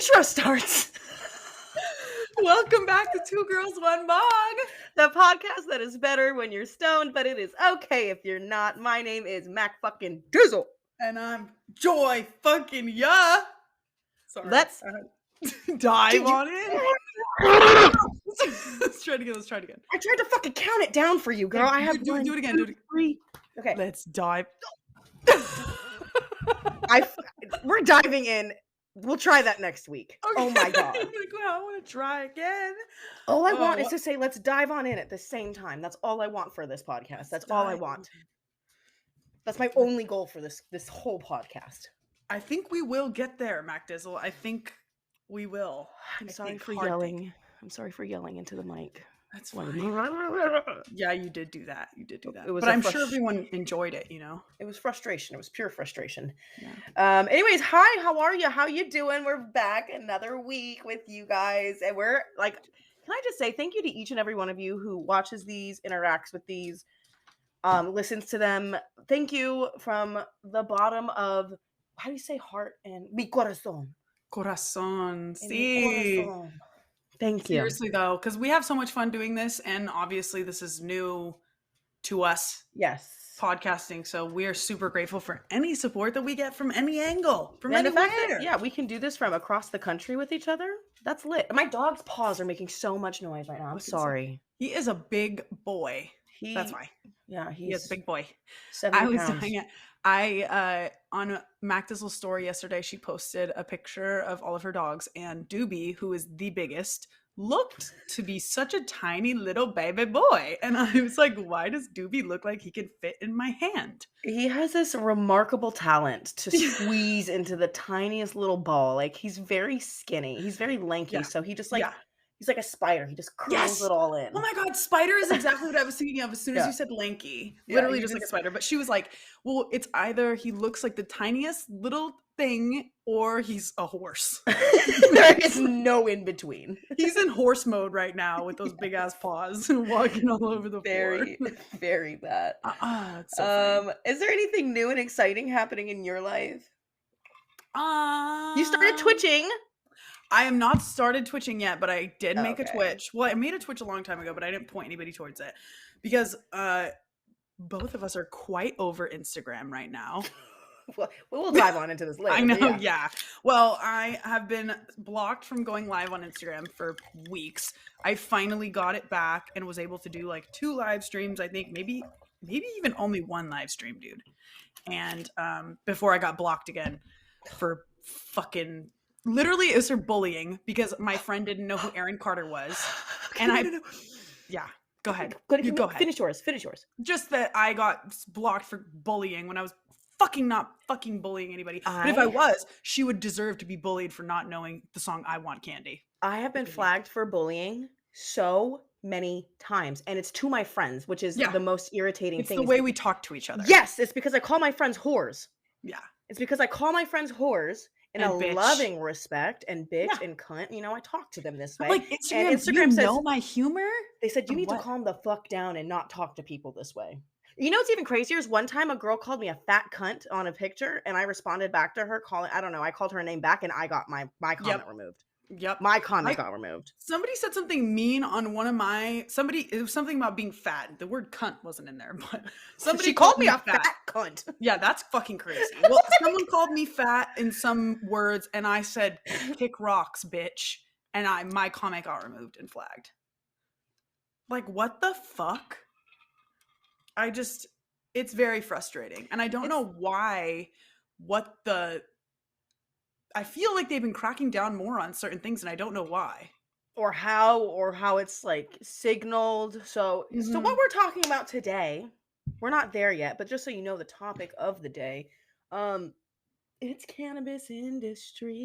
intro starts. Welcome back to Two Girls, One Bong, the podcast that is better when you're stoned, but it is okay if you're not. My name is Mac fucking Dizzle. And I'm Joy fucking Yeah. Sorry. Let's dive on in. Let's try it again. I tried to fucking count it down for you, girl. I have do it again. 2, 3. Okay. Let's dive. We're diving in. We'll try that next week. Okay. Oh my god. I want to try again. All I want is to say let's dive on in at the same time. That's all I want for this podcast. That's all I want. That's my only goal for this whole podcast. I think we will get there, Mac Dizzle. I think we will. I'm sorry for yelling. I'm sorry for yelling into the mic. That's fine. Yeah, you did do that. But I'm sure everyone enjoyed it, you know? It was frustration. It was pure frustration. Yeah. Anyways, hi, how are you? How you doing? We're back another week with you guys. And we're like, can I just say thank you to each and every one of you who watches these, interacts with these, listens to them. Thank you from the bottom of, how do you say heart and mi corazón? Corazón, sí. Corazón. Thank you. Seriously, though, because we have so much fun doing this, and obviously this is new to us. Yes. Podcasting, so we are super grateful for any support that we get from any angle, from anywhere. Yeah, we can do this from across the country with each other. That's lit. My dog's paws are making so much noise right now. I'm sorry. He is a big boy. That's why. Yeah, he's a big boy. 70 pounds. On Mac Dizzle's story yesterday, she posted a picture of all of her dogs, and Doobie, who is the biggest, looked to be such a tiny little baby boy. And I was like, why does Doobie look like he can fit in my hand? He has this remarkable talent to squeeze into the tiniest little ball. Like, he's very skinny. He's very lanky. Yeah. So he just he's like a spider. He just curls it all in. Oh my God, spider is exactly what I was thinking of as soon as you said lanky. Literally just like a spider. But she was like, well, it's either he looks like the tiniest little thing or he's a horse. There is no in between. He's in horse mode right now with those big ass paws walking all over the floor. Very bad. It's so funny. Is there anything new and exciting happening in your life? You started twitching. I am not started twitching yet, but I did make a Twitch. Well, I made a Twitch a long time ago, but I didn't point anybody towards it because both of us are quite over Instagram right now. Well, we'll dive on into this later. I know, yeah. Well, I have been blocked from going live on Instagram for weeks. I finally got it back and was able to do like 2 live streams, I think, maybe even only 1 live stream, dude. And before I got blocked again for fucking... Literally, it was for bullying because my friend didn't know who Arend Carter was. And yeah, go ahead. Go ahead. Finish yours. Just that I got blocked for bullying when I was not fucking bullying anybody. But if I was, she would deserve to be bullied for not knowing the song I Want Candy. I have been flagged for bullying so many times. And it's to my friends, which is the most irritating thing. It's the way we talk to each other. Yes, it's because I call my friends whores. Yeah. It's because I call my friends whores. In a loving respect and bitch and cunt, you know, I talk to them this way. Like Instagram says, know my humor? They said, you need to calm the fuck down and not talk to people this way. You know what's even crazier is one time a girl called me a fat cunt on a picture and I responded back to her I called her name back and I got my comment removed. Yep. My comment got removed. Somebody said something mean on one of my it was something about being fat. The word cunt wasn't in there, but somebody she called me a fat cunt. Yeah, that's fucking crazy. Well, someone called me fat in some words and I said kick rocks, bitch. And my comment got removed and flagged. Like, what the fuck? It's very frustrating. And I don't know why I feel like they've been cracking down more on certain things and I don't know why. Or how it's like signaled. So what we're talking about today, we're not there yet, but just so you know the topic of the day, it's cannabis industry.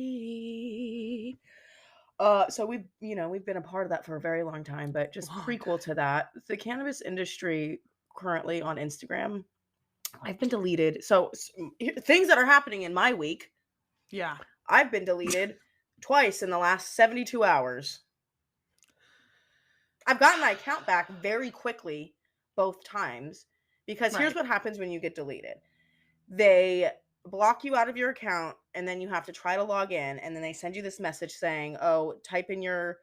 So we've been a part of that for a very long time, but just prequel to that, the cannabis industry currently on Instagram, I've been deleted. So things that are happening in my week. Yeah. I've been deleted twice in the last 72 hours. I've gotten my account back very quickly both times because here's what happens when you get deleted. They block you out of your account, and then you have to try to log in, and then they send you this message saying, "Oh, type in your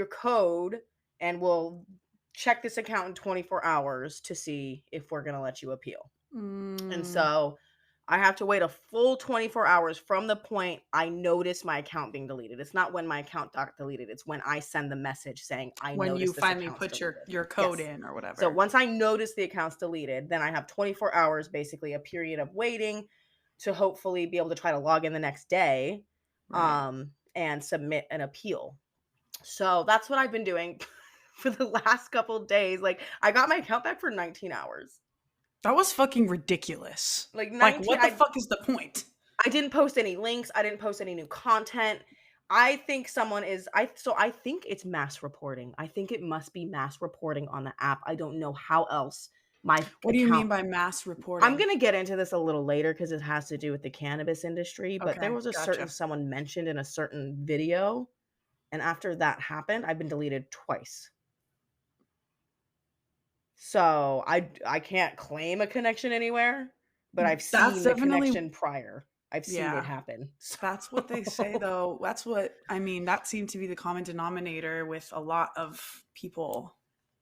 code, and we'll check this account in 24 hours to see if we're gonna let you appeal." And so I have to wait a full 24 hours from the point I notice my account being deleted. It's not when my account got deleted. It's when I send the message saying I when you noticed this finally account's put deleted. your code Yes. in or whatever. So once I notice the account's deleted, then I have 24 hours, basically a period of waiting to hopefully be able to try to log in the next day, Right. and submit an appeal. So that's what I've been doing for the last couple of days. Like, I got my account back for 19 hours. That was fucking ridiculous. Like, Like, 19, what the fuck is the point? I didn't post any links. I didn't post any new content. I think someone is I think it's mass reporting. I think it must be mass reporting on the app. I don't know how else my What do you mean account. by mass reporting? I'm going to get into this a little later because it has to do with the cannabis industry, but there Okay, was a gotcha. certain someone mentioned in a certain video, and after that happened, I've been deleted twice. So I can't claim a connection anywhere, but I've That's seen the definitely connection prior. I've seen it happen. That's what they say, though. That's what I mean. That seemed to be the common denominator with a lot of people.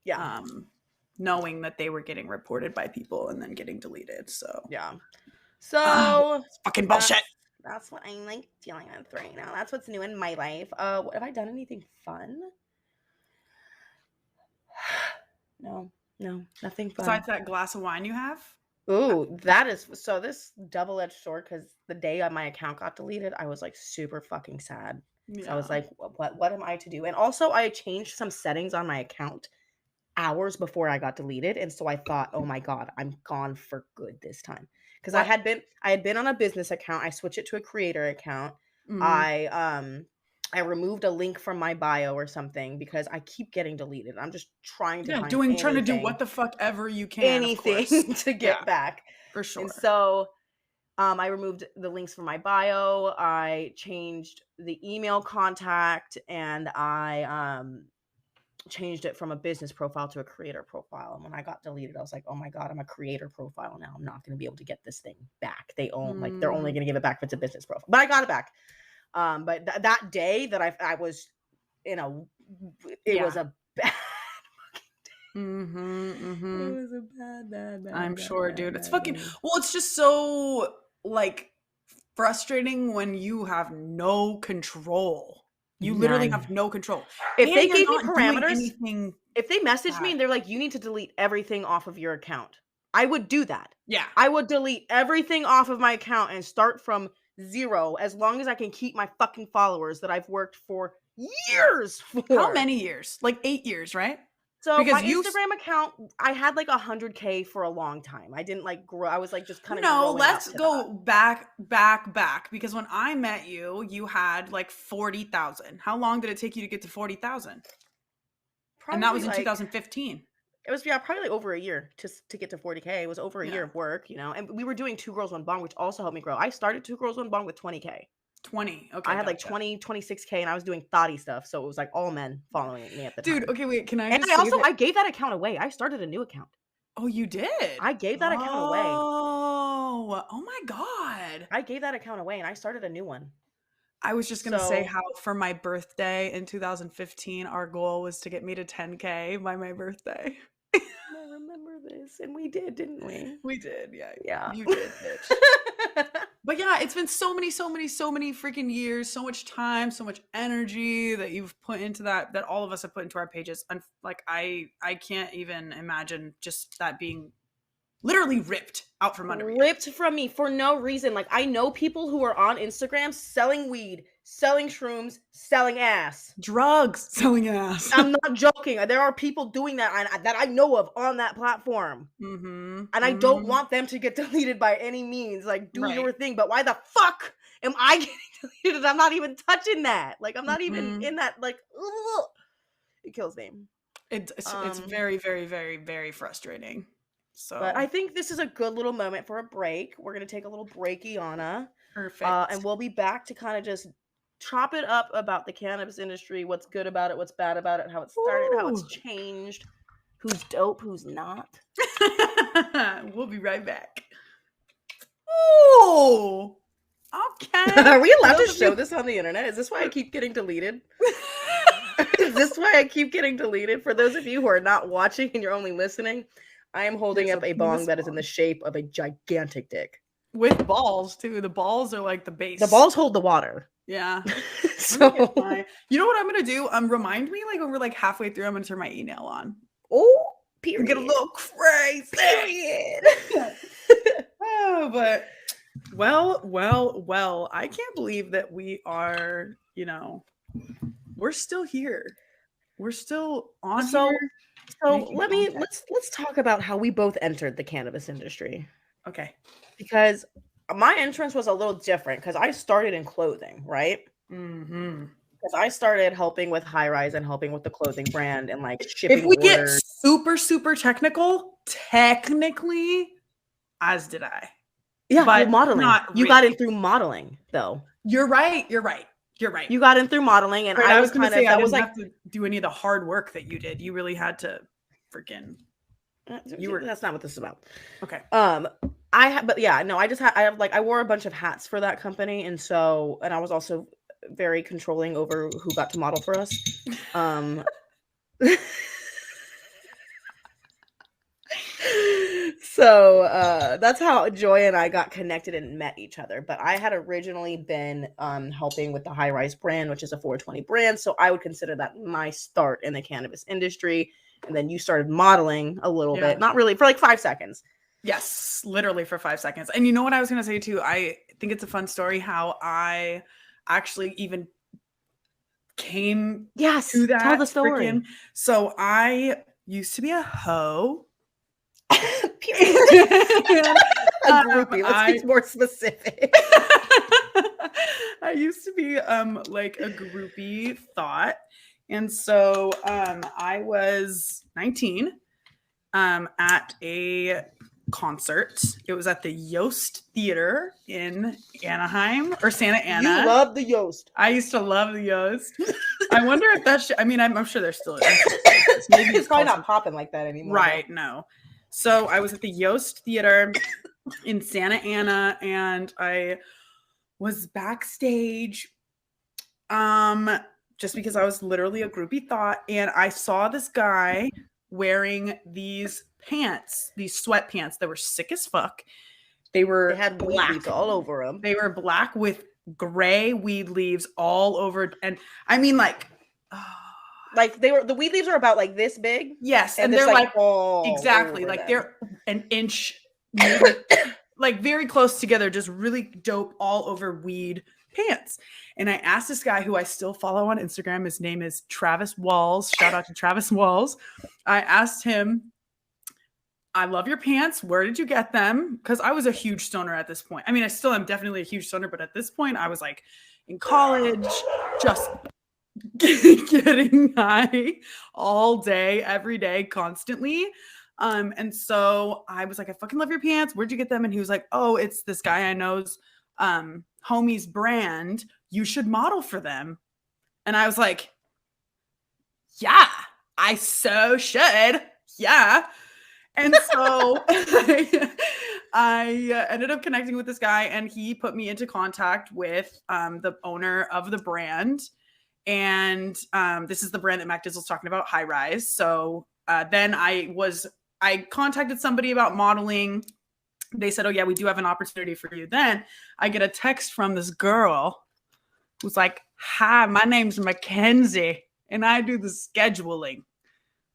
Yeah. Knowing that they were getting reported by people and then getting deleted. So Yeah. So it's fucking bullshit. That's what I'm like dealing with right now. That's what's new in my life. Have I done anything fun? No, nothing fun. Besides that glass of wine you have? Ooh, that is so this double-edged sword, because the day my account got deleted, I was like super fucking sad. So I was like, what am I to do? And also I changed some settings on my account hours before I got deleted, and so I thought, oh my god, I'm gone for good this time, because I had been on a business account. I switched it to a creator account. I removed a link from my bio or something because I keep getting deleted. I'm just trying to trying to do what the fuck ever you can, anything to get back, for sure. And so I removed the links from my bio. I changed the email contact, and I changed it from a business profile to a creator profile. And when I got deleted, I was like, oh my god, I'm a creator profile now. I'm not going to be able to get this thing back. They're only going to give it back if it's a business profile, but I got it back. But that day that I was in it was a bad It was a bad I'm sure, dude. It's fucking well, it's just so like frustrating when you have no control. You literally have no control. If they gave me parameters, if they messaged me and they're like, you need to delete everything off of your account, I would do that. Yeah. I would delete everything off of my account and start from zero, as long as I can keep my fucking followers that I've worked for years for. How many years? Like 8 years, right? So because my Instagram account, I had like 100K for a long time. I didn't like grow. I was like just kind of let's go back because when I met you, you had like 40,000. How long did it take you to get to 40,000? And that was in 2015. It was probably like over a year to get to 40K. It was over a year of work, and we were doing 2 Girls 1 Bong, which also helped me grow. I started 2 Girls 1 Bong with 20K. 20. Okay. I had like 20, 26K, and I was doing thotty stuff. So it was like all men following me at the time. Dude, okay, wait, can I and I gave that account away. I started a new account. Oh, you did? I gave that account away. Oh my god. I gave that account away and I started a new one. I was just going to say how for my birthday in 2015, our goal was to get me to 10K by my birthday. I remember this, and we did, didn't we? We did, yeah. Yeah. You did, bitch. But yeah, it's been so many freaking years, so much time, so much energy that you've put into that all of us have put into our pages. And like, I can't even imagine just that being literally ripped out from under me. Ripped from me for no reason. Like, I know people who are on Instagram selling weed, selling shrooms, selling ass. Drugs, selling ass. I'm not joking. There are people doing that I know of on that platform. And I don't want them to get deleted by any means. Like, do your thing. But why the fuck am I getting deleted? I'm not even touching that. Like, I'm not even in that. Like, ugh. It kills me. It's very, very, very, very frustrating. So, but I think this is a good little moment for a break. We're going to take a little breaky-ana. Perfect. And we'll be back to kind of just chop it up about the cannabis industry, what's good about it, what's bad about it, how it started, how it's changed, who's dope, who's not. We'll be right back. Oh, okay. Are we allowed to show this on the internet? Is this why I keep getting deleted? Is this why I keep getting deleted? For those of you who are not watching and you're only listening, I am holding up a bong that is in the shape of a gigantic dick. With balls, too. The balls are like the base. The balls hold the water. Yeah. So, you know what I'm going to do? Remind me, like, when we're, like, halfway through, I'm going to turn my email on. Oh, period. Get a little crazy. Period. Oh, but, well, I can't believe that we are, you know, we're still here. We're still on here. So let's talk about how we both entered the cannabis industry. Okay. Because my entrance was a little different because I started in clothing, right? Mm-hmm. Because I started helping with High Rise and helping with the clothing brand and like shipping. If we orders. get super technically, as did I. Yeah, but modeling. You got in through modeling, though. You're right. You got in through modeling, and I was going to say I didn't have to do any of the hard work that you did. You really had to freaking. That's not what this is about. Okay. I wore a bunch of hats for that company, and I was also very controlling over who got to model for us. So that's how Joya and I got connected and met each other. But I had originally been helping with the High Rise brand, which is a 420 brand. So I would consider that my start in the cannabis industry. And then you started modeling a little bit, not really, for like 5 seconds. Yes, literally for 5 seconds. And you know what I was going to say too? I think it's a fun story how I actually even came to that. Tell the story. So I used to be a hoe. A groupie. Let's be more specific. I used to be like a groupie thought. And so I was 19 at a concert. It was at the Yost Theater in Anaheim or Santa Ana. You love the Yost. I used to love the Yost. I wonder if that's, I'm sure there's still. Maybe it's probably not popping like that anymore. Right, no. So I was at the Yost Theater in Santa Ana, and I was backstage just because I was literally a groupie thought, and I saw this guy wearing these pants, these sweatpants that were sick as fuck. They had black leaves all over them. They were black with gray weed leaves all over, and I mean like the weed leaves are about like this big. Yes, and they're like exactly like them. They're an inch, like very close together, just really dope all over weed pants. And I asked this guy who I still follow on Instagram. His name is Travis Walls. Shout out to Travis Walls. I asked him, I love your pants. Where did you get them? Because I was a huge stoner at this point. I mean, I still am definitely a huge stoner, but at this point I was like in college, just getting high all day, every day, constantly. And so I was like, I fucking love your pants. Where'd you get them? And he was like, oh, it's this guy I know's homie's brand. You should model for them. And I was like, yeah, I so should. Yeah. And so I ended up connecting with this guy, and he put me into contact with the owner of the brand. And this is the brand that Mac Dizzle's talking about, High Rise. So then I contacted somebody about modeling. They said, oh yeah, we do have an opportunity for you. Then I get a text from this girl who's like, hi, my name's Mackenzie, and I do the scheduling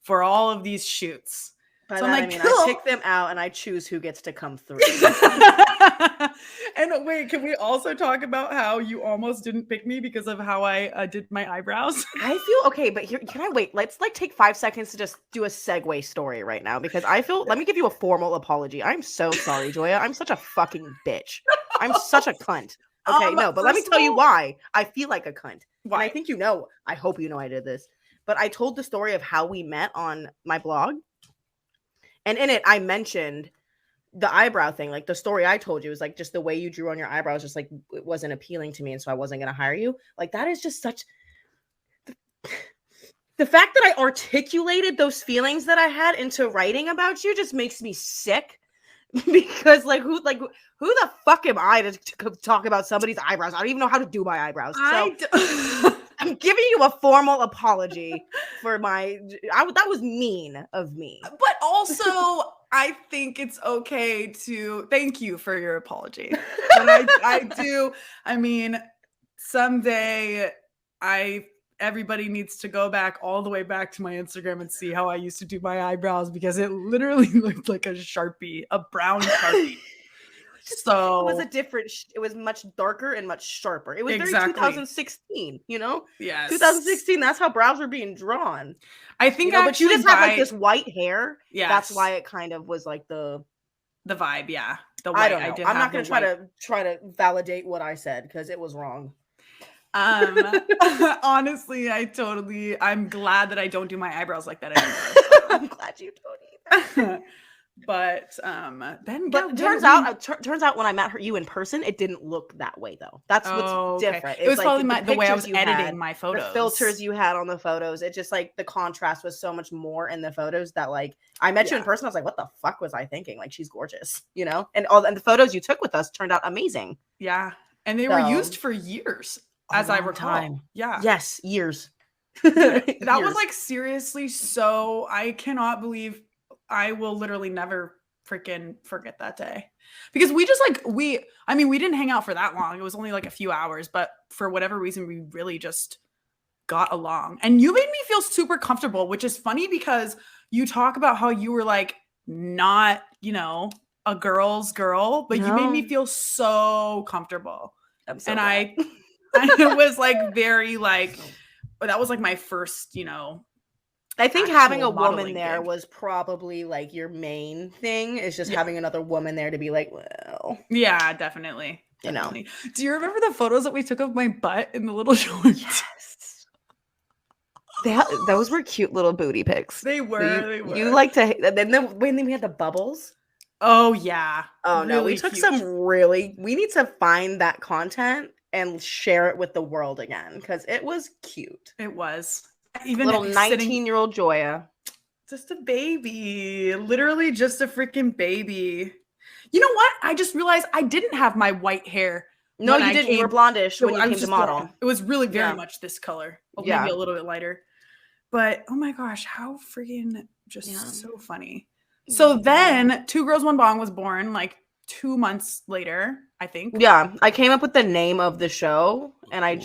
for all of these shoots. By so that, I mean, I pick them out and I choose who gets to come through. And wait, can we also talk about how you almost didn't pick me because of how I did my eyebrows? I feel okay, but here, can I wait? Let's like take 5 seconds to just do a segue story right now, because I feel, let me give you a formal apology. I'm so sorry, Joya. I'm such a fucking bitch. I'm such a cunt. Okay, no, but let me tell you why I feel like a cunt. Why? And I think you know, I hope you know I did this, but I told the story of how we met on my blog. And in it, I mentioned the eyebrow thing. Like the story I told you was like, just the way you drew on your eyebrows, just like it wasn't appealing to me. And so I wasn't going to hire you. Like that is just such the fact that I articulated those feelings that I had into writing about you just makes me sick, because who the fuck am I to talk about somebody's eyebrows? I don't even know how to do my eyebrows. So I'm giving you a formal apology for that was mean of me. But also, I think it's okay to thank you for your apology. But I do. I mean, someday everybody needs to go back all the way back to my Instagram and see how I used to do my eyebrows, because it literally looked like a Sharpie, a brown Sharpie. So it was much darker and much sharper. It was very exactly. 2016, you know? Yes. 2016, that's how brows were being drawn. I think, but you just have like this white hair. Yeah. That's why it kind of was like the vibe, yeah. The white. I don't know. I'm not going to try to validate what I said because it was wrong. Honestly, I'm glad that I don't do my eyebrows like that anymore. I'm glad you don't either. But turns out when I met you in person, it didn't look that way though. That's what's different. It was like probably the way I was editing my photos, the filters you had on the photos. It just like the contrast was so much more in the photos that like I met you in person. I was like, what the fuck was I thinking? Like, she's gorgeous, you know. And the photos you took with us turned out amazing. Yeah, and they were used for years, as I recall. Yeah. Yes, years. That was like seriously. So I cannot believe. I will literally never freaking forget that day, because we just we didn't hang out for that long. It was only like a few hours, but for whatever reason, we really just got along. And you made me feel super comfortable, which is funny because you talk about how you were like not, a girl's girl, but you made me feel so comfortable. I'm so and glad. I was like very like, that was like my first, I think having a woman there was probably like your main thing, is just having another woman there to be like, well. Yeah, definitely. You know. Do you remember the photos that we took of my butt in the little shorts? Yes. Those were cute little booty pics. They were. You like to, when we had the bubbles. Oh, yeah. Oh, no. We took we need to find that content and share it with the world again, because it was cute. It was. Even little 19-year-old Joya. Just a baby. Literally just a freaking baby. You know what? I just realized I didn't have my white hair. No, you didn't. You were blondish when you came to model. Blonde. It was really very much this color. Maybe a little bit lighter. But, oh my gosh, how freaking so funny. So then 2 Girls, 1 Bong was born like 2 months later, I think. Yeah, I came up with the name of the show, and I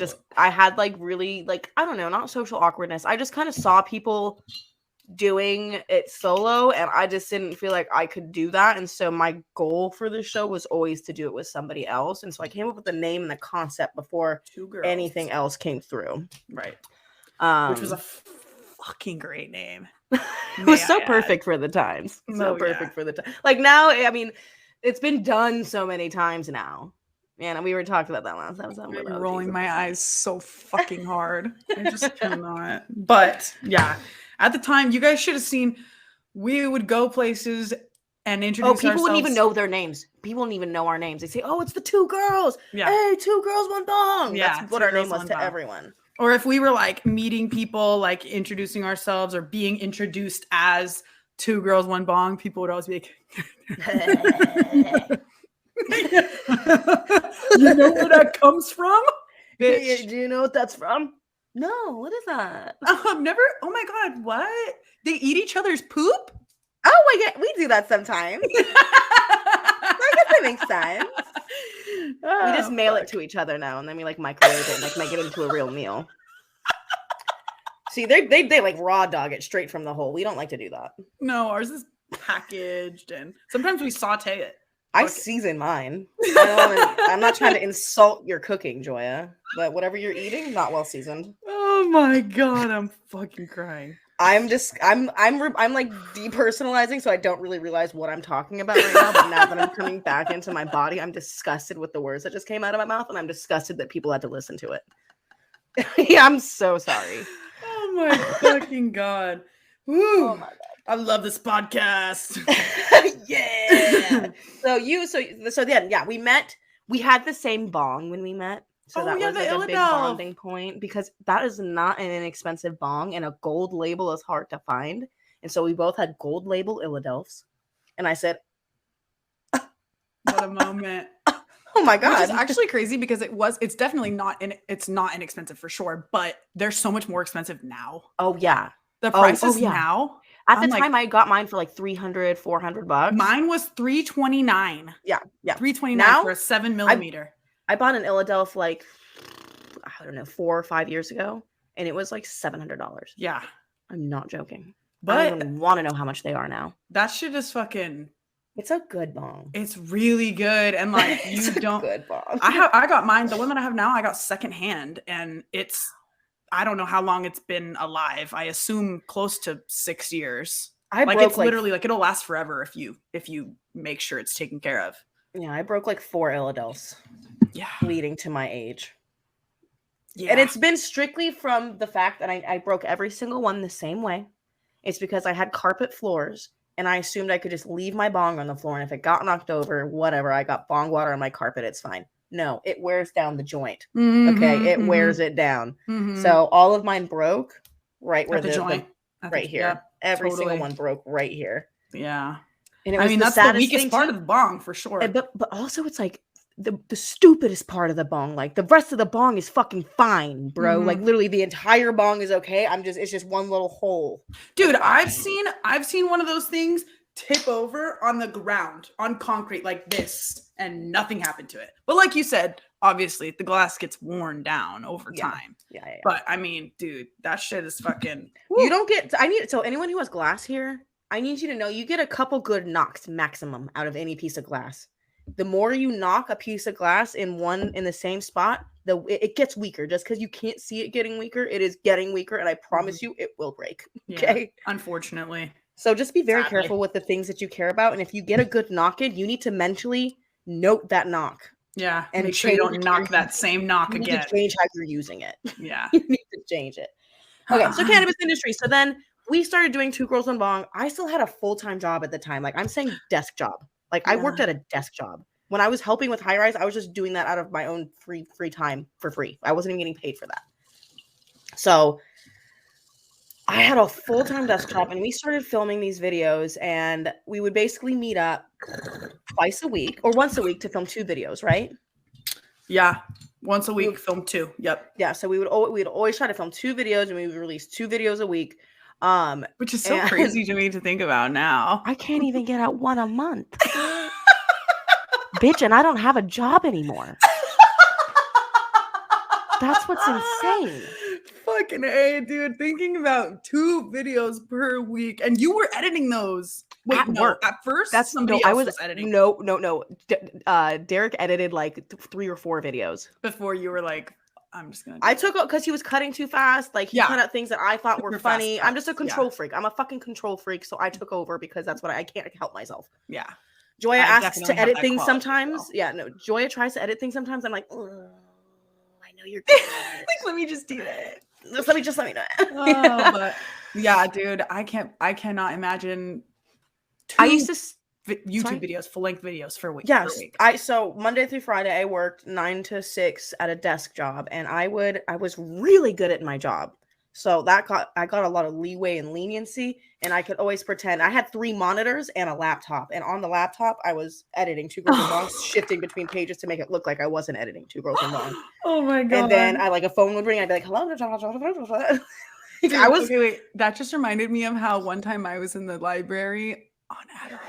had like really like, I don't know, not social awkwardness. I just kind of saw people doing it solo, and I just didn't feel like I could do that. And so my goal for the show was always to do it with somebody else. And so I came up with the name and the concept before anything else came through. Right. Which was a fucking great name. It was so perfect for the times. Perfect for the time. Like now, I mean, it's been done so many times now. Man, we were talking about that last episode. I'm rolling my eyes so fucking hard. I just cannot. But yeah, at the time, you guys should have seen. We would go places and introduce ourselves. Oh, people wouldn't even know their names. People wouldn't even know our names. They say, "Oh, it's the 2 girls." Yeah. Hey, 2 girls, 1 bong. Yeah, that's what our name was to everyone. Or if we were like meeting people, like introducing ourselves or being introduced as 2 girls, 1 bong, people would always be like, you know where that comes from? Bitch. Do you know what that's from? No, what is that? Never. Oh my God, what? They eat each other's poop? Oh my God, we do that sometimes. I guess that makes sense. We just mail it to each other now, and then we like microwave it and like make it into a real meal. See, they like raw dog it straight from the hole. We don't like to do that. No, ours is packaged, and sometimes we saute it. I season mine. I'm not trying to insult your cooking, Joya, but whatever you're eating, not well seasoned. Oh my God, I'm fucking crying. I'm like depersonalizing, so I don't really realize what I'm talking about right now. But now that I'm coming back into my body, I'm disgusted with the words that just came out of my mouth, and I'm disgusted that people had to listen to it. Yeah, I'm so sorry. Oh my fucking God. Woo. Oh my God. I love this podcast. Yeah. So then, yeah, we met. We had the same bong when we met. So that was like a big bonding point, because that is not an inexpensive bong, and a gold label is hard to find. And so we both had gold label Illadelphs. And I said, What a moment. Oh my God. Which is actually crazy because it's definitely it's not inexpensive for sure, but they're so much more expensive now. Oh yeah. The prices now. At the time I got mine for like $300, $400. Mine was $329. Yeah. $329 now, for a 7 millimeter. I bought an Illadelph like, I don't know, 4 or 5 years ago, and it was like $700. Yeah. I'm not joking. But I don't even want to know how much they are now. That shit is fucking... It's a good bong. It's really good. And like, you don't... good bong. I got mine. The one that I have now, I got secondhand. And it's... I don't know how long it's been alive. I assume close to 6 years. It's literally like it'll last forever if you make sure it's taken care of. Yeah, I broke like 4 Illadelphs. Yeah. Leading to my age. Yeah. And it's been strictly from the fact that I broke every single one the same way. It's because I had carpet floors and I assumed I could just leave my bong on the floor. And if it got knocked over, whatever, I got bong water on my carpet, it's fine. No, it wears down the joint. Okay, it wears it down. So all of mine broke right where the joint, right here. Yeah, every single one broke right here. Yeah. And it was that's the weakest part of the bong for sure. But also it's like the stupidest part of the bong. Like the rest of the bong is fucking fine, bro. Like literally the entire bong is okay. It's just one little hole. Dude, I've seen one of those things tip over on the ground on concrete like this and nothing happened to it. But like you said, obviously the glass gets worn down over time. Yeah. But I mean, dude, that shit is fucking... Woo. You don't get... So anyone who has glass here, I need you to know you get a couple good knocks maximum out of any piece of glass. The more you knock a piece of glass in the same spot, it gets weaker. Just because you can't see it getting weaker, it is getting weaker, and I promise you it will break. Okay? Yeah, unfortunately. So just be very careful with the things that you care about, and if you get a good knock in, you need to mentally note that knock. Yeah, and make sure you don't knock that same knock again. You need to change how you're using it. Yeah. You need to change it. Okay, so cannabis industry. So then we started doing Two Girls One Bong. I still had a full-time job at the time. Like I'm saying desk job. Like I worked at a desk job. When I was helping with High Rise, I was just doing that out of my own free time for free. I wasn't even getting paid for that. So I had a full-time desk job and we started filming these videos and we would basically meet up twice a week or once a week to film 2 videos, right? Yeah. Once a week, film 2. Yep. Yeah. So we'd always try to film 2 videos and we would release 2 videos a week. Which is so crazy to me to think about now. I can't even get out 1 a month. Bitch, and I don't have a job anymore. That's what's insane. Fucking A, dude. Thinking about 2 videos per week. And you were editing those. Wait, at first? That's somebody else was editing. No. Derek edited like 3 or 4 videos. Before you were like, I'm just going to... I took it because he was cutting too fast. Like, he cut out things that I thought were funny. I'm just a control freak. I'm a fucking control freak. So I took over because that's what I can't help myself. Yeah. Joya asks to edit things sometimes. Yeah, no. Joya tries to edit things sometimes. I'm like, oh, I know you're good. Like, let me just do that. Let me know. But yeah, dude, I cannot imagine. I used to YouTube videos, full-length videos for a week. Yes, so Monday through Friday, I worked 9 to 6 at a desk job, and I was really good at my job. So I got a lot of leeway and leniency, and I could always pretend. I had 3 monitors and a laptop, and on the laptop, I was editing Two Girls and Bong, shifting between pages to make it look like I wasn't editing Two Girls and Bong. Oh my God. And then a phone would ring, I'd be like, hello? Wait. That just reminded me of how one time I was in the library on Adderall,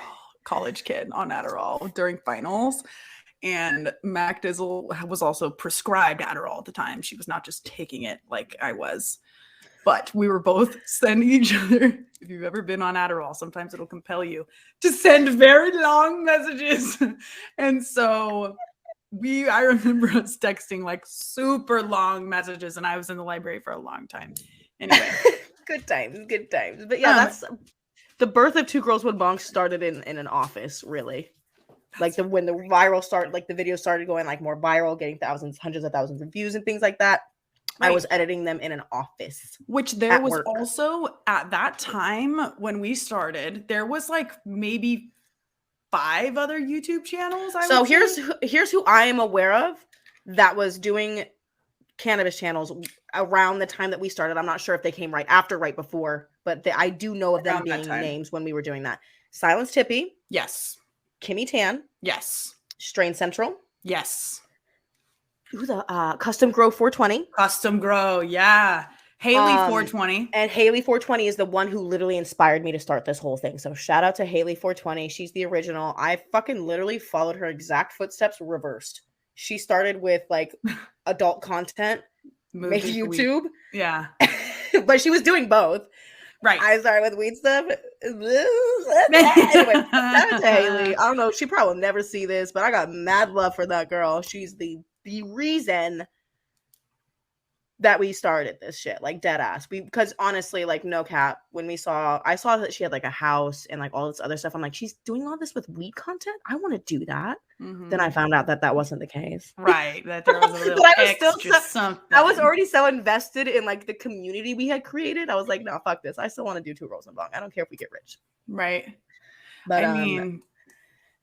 college kid on Adderall during finals. And Mac Dizzle was also prescribed Adderall at the time. She was not just taking it like I was. But we were both sending each other, if you've ever been on Adderall, sometimes it'll compel you to send very long messages. And so I remember us texting like super long messages, and I was in the library for a long time. Anyway. Good times. But yeah, that's the birth of Two Girls One Bong started in an office, really. Like when the viral started, like the videos started going like more viral, getting hundreds of thousands of views and things like that. Right. I was editing them in an office. Which there was also at that time when we started, there was like maybe 5 other YouTube channels. Here's who I am aware of that was doing cannabis channels around the time that we started. I'm not sure if they came right after, right before, but I do know of them being names when we were doing that. Silence Tippy. Yes. Kimmy Tan. Yes. Strain Central. Yes. Ooh, the Custom Grow 420. Custom Grow, yeah. Haley 420. And Haley 420 is the one who literally inspired me to start this whole thing. So shout out to Haley 420. She's the original. I fucking literally followed her exact footsteps reversed. She started with like adult content, made YouTube. Yeah. But she was doing both. Right. I started with weed stuff. Anyway, shout out to Haley. I don't know. She probably will never see this, but I got mad love for that girl. She's the reason that we started this shit, like dead ass. Because honestly, like no cap, when I saw that she had like a house and like all this other stuff. I'm like, she's doing all this with weed content. I want to do that. Mm-hmm. Then I found out that wasn't the case. Right. That there was a little extra something. I was already so invested in like the community we had created. I was like, no, fuck this. I still want to do 2 rolls and Bong. I don't care if we get rich. Right. But I mean,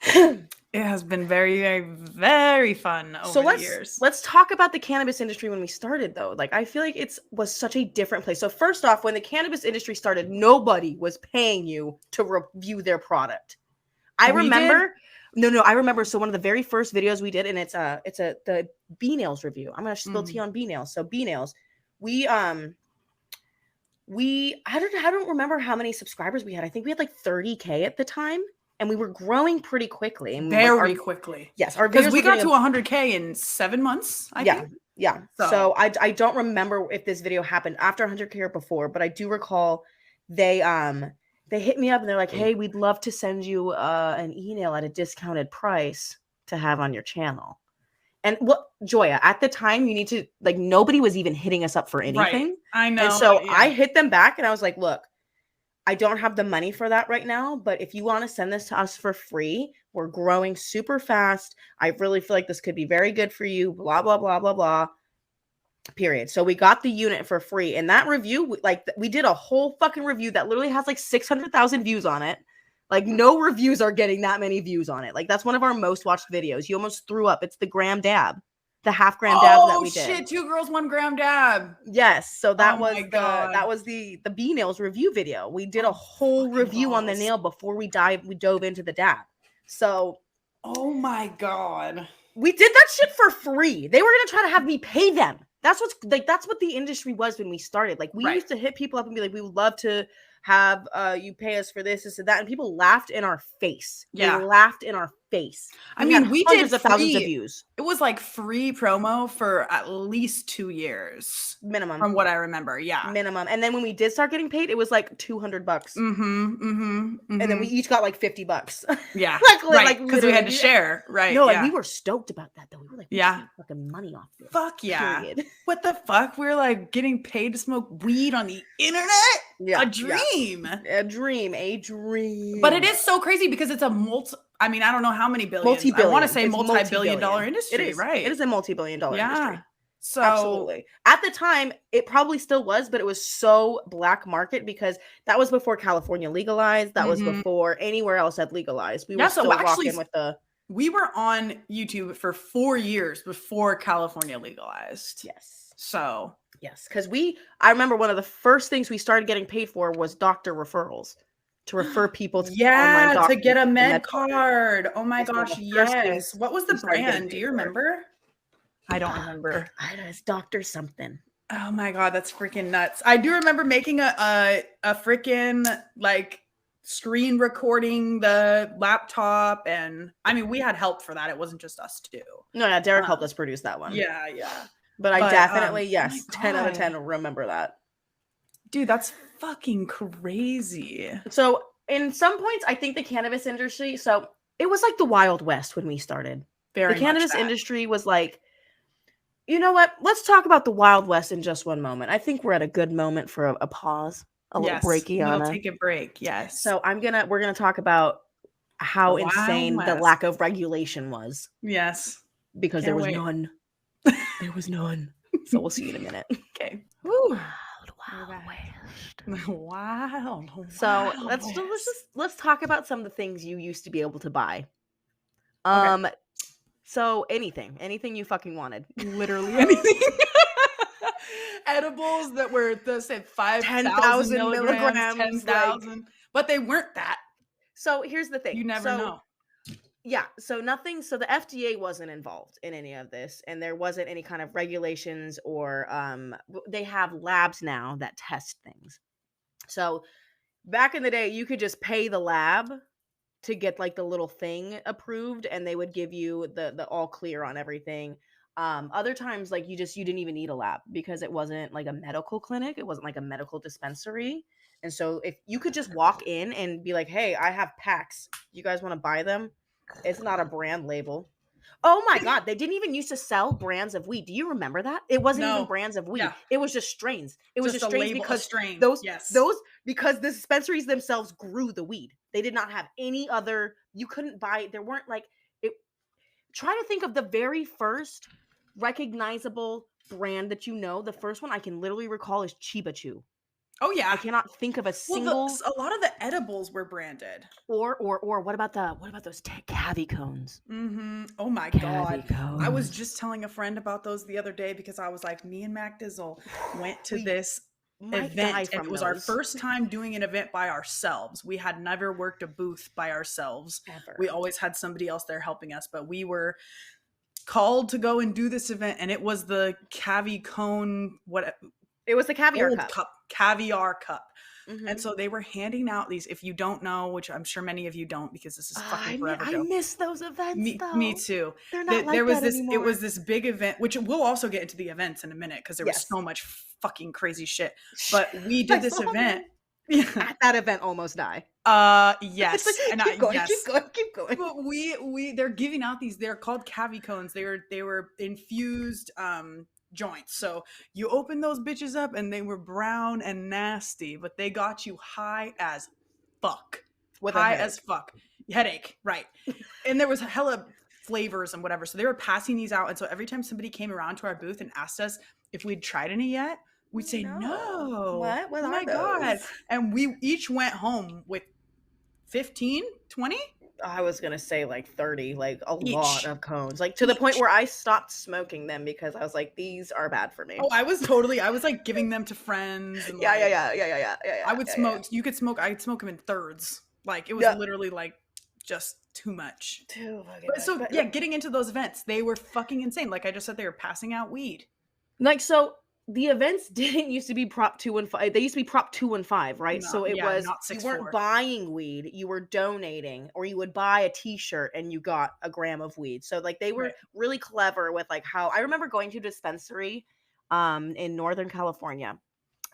it has been very, very, very fun over the years. Let's talk about the cannabis industry when we started, though. Like, I feel like it was such a different place. So first off, when the cannabis industry started, nobody was paying you to review their product. I remember. So one of the very first videos we did, and it's the bee nails review. I'm gonna spill tea on bee nails. So bee nails, I don't remember how many subscribers we had. I think we had like 30K at the time. And we were growing pretty quickly. And very quickly. Yes. Because we got to 100K in 7 months, I think. Yeah. So I don't remember if this video happened after 100K or before, but I do recall they hit me up and they're like, hey, we'd love to send you an email at a discounted price to have on your channel. And Joya, at the time, you need to, like, nobody was even hitting us up for anything. Right. I know. And so I hit them back and I was like, look, I don't have the money for that right now, but if you want to send this to us for free, we're growing super fast. I really feel like this could be very good for you, blah, blah, blah, blah, blah, period. So we got the unit for free. And that review, like we did a whole fucking review that literally has like 600,000 views on it. Like no reviews are getting that many views on it. Like that's one of our most watched videos. You almost threw up. It's the gram dab. The half gram dab that we did. Oh shit, 2 girls, 1 gram dab. Yes. So that was the bee nails review video. We did a whole review on the nail before we dove into the dab. So oh my God. We did that shit for free. They were gonna try to have me pay them. That's what the industry was when we started. Like we used to hit people up and be like, we would love to have you pay us for this and that, and people laughed in our face. Yeah, they laughed in our face. I mean, we did thousands of views. It was like free promo for at least 2 years minimum, from what I remember. Yeah, minimum. And then when we did start getting paid, it was like $200. And then we each got like $50. Yeah, like because we had to share. Right. No, and we were stoked about that though. We were like, fucking money off this. Fuck yeah. Period. What the fuck? We were like getting paid to smoke weed on the internet. Yeah, a dream. A dream. But it is so crazy because it's a I mean, I don't know how many billions. I want to say multi-billion-dollar industry, it is, right? It is a multi-billion-dollar industry. So absolutely. At the time, it probably still was, but it was so black market because that was before California legalized. That was before anywhere else had legalized. We were still rocking with the. We were on YouTube for 4 years before California legalized. Yes. So yes, because I remember one of the first things we started getting paid for was doctor referrals. To refer people to online doctors to get a med card. Oh my gosh, yes. What was the brand? Do you remember? I don't remember. It's Doctor something. Oh my God, that's freaking nuts. I do remember making a freaking like screen recording the laptop, and I mean we had help for that. It wasn't just us two. No, yeah, Derek helped us produce that one. Yeah. But I definitely 10 out of 10 remember that. Dude, that's fucking crazy. So in some points, I think the cannabis industry, so it was like the Wild West when we started. The cannabis industry was like, you know what? Let's talk about the Wild West in just one moment. I think we're at a good moment for a pause, little breakiana. We'll take a break. Yes. So we're gonna talk about how insane the lack of regulation was. Yes. Because there was none. There was none. So we'll see you in a minute. Okay. Woo. Wild. So let's talk about some of the things you used to be able to buy. So anything you fucking wanted, literally anything. Edibles that were 5,000 milligrams, 10,000, but they weren't that. So here's the thing: you never know. Yeah, so nothing so the FDA wasn't involved in any of this, and there wasn't any kind of regulations or, they have labs now that test things. So, back in the day, you could just pay the lab to get, like, the little thing approved, and they would give you the all clear on everything. Other times, like, you didn't even need a lab because it wasn't, like, a medical clinic, it wasn't, like, a medical dispensary, and so if you could just walk in and be like, "Hey, I have packs. You guys wanna buy them?" It's not a brand label. Oh my god, they didn't even used to sell brands of weed. Do you remember that? It wasn't even No. brands of weed. Yeah. It was just strains. It was Just just a strains label, a because strain. those Yes. those because the dispensaries themselves grew the weed. They did not have any other you couldn't buy there weren't like it try to think of the very first recognizable brand that you know. The first one I can literally recall is Chiba Chew. Oh, I yeah. cannot think of a Well, single a lot of the edibles were branded. or what about those cavi cones? Oh my Cavi god. I was cones. just telling a friend about those the other day because I was like, me and Mac Dizzle went to We this might die event, and it from was our those. first time doing an event by ourselves. We had never worked a booth by ourselves. We Ever. always had somebody else there helping us, but we were called to go and do this event, and it was the cavi cone, what It was the caviar gold cup. cup, caviar cup. And Mhm. so they were handing out these, if you don't know, which I'm sure many of you don't because this is fucking forever I ago. miss those events Me though. too. They're not There like was that this, it anymore. was this big event, which we'll also get into the events in a minute because there was Yes. so much fucking crazy shit. But we I did this saw event. them Yeah. at that event almost die. It's like, Yes. And keep going, keep yes. going, keep going. But they're giving out these, they're called cavi cones. They were infused joints. So you open those bitches up and they were brown and nasty, but they got you high as fuck. With a High as headache. fuck. Headache, right. And there was hella flavors and whatever. So they were passing these out. And so every time somebody came around to our booth and asked us if we'd tried any yet, we'd say, No. no. What? What Oh are my God. those? And we each went home with 15, 20 I was gonna say like 30, like a lot each. of cones. Like to the point where I stopped smoking them because I was like, these are bad for me. Oh, I was like giving them to friends and Yeah, like yeah, I would yeah, smoke. You could smoke. I'd smoke them in thirds. Like it was yeah. literally like just too much. Too fucking But much. so But yeah, getting into those events, they were fucking insane. Like I just said, they were passing out weed. like so the events didn't used to be prop 2 and 5. They used to be prop 2 and 5, right? No, So it yeah, was not you 6'4". weren't buying weed, you were donating, or you would buy a t-shirt and you got a gram of weed. So like they were Right. really clever with like how I remember going to a dispensary in Northern California,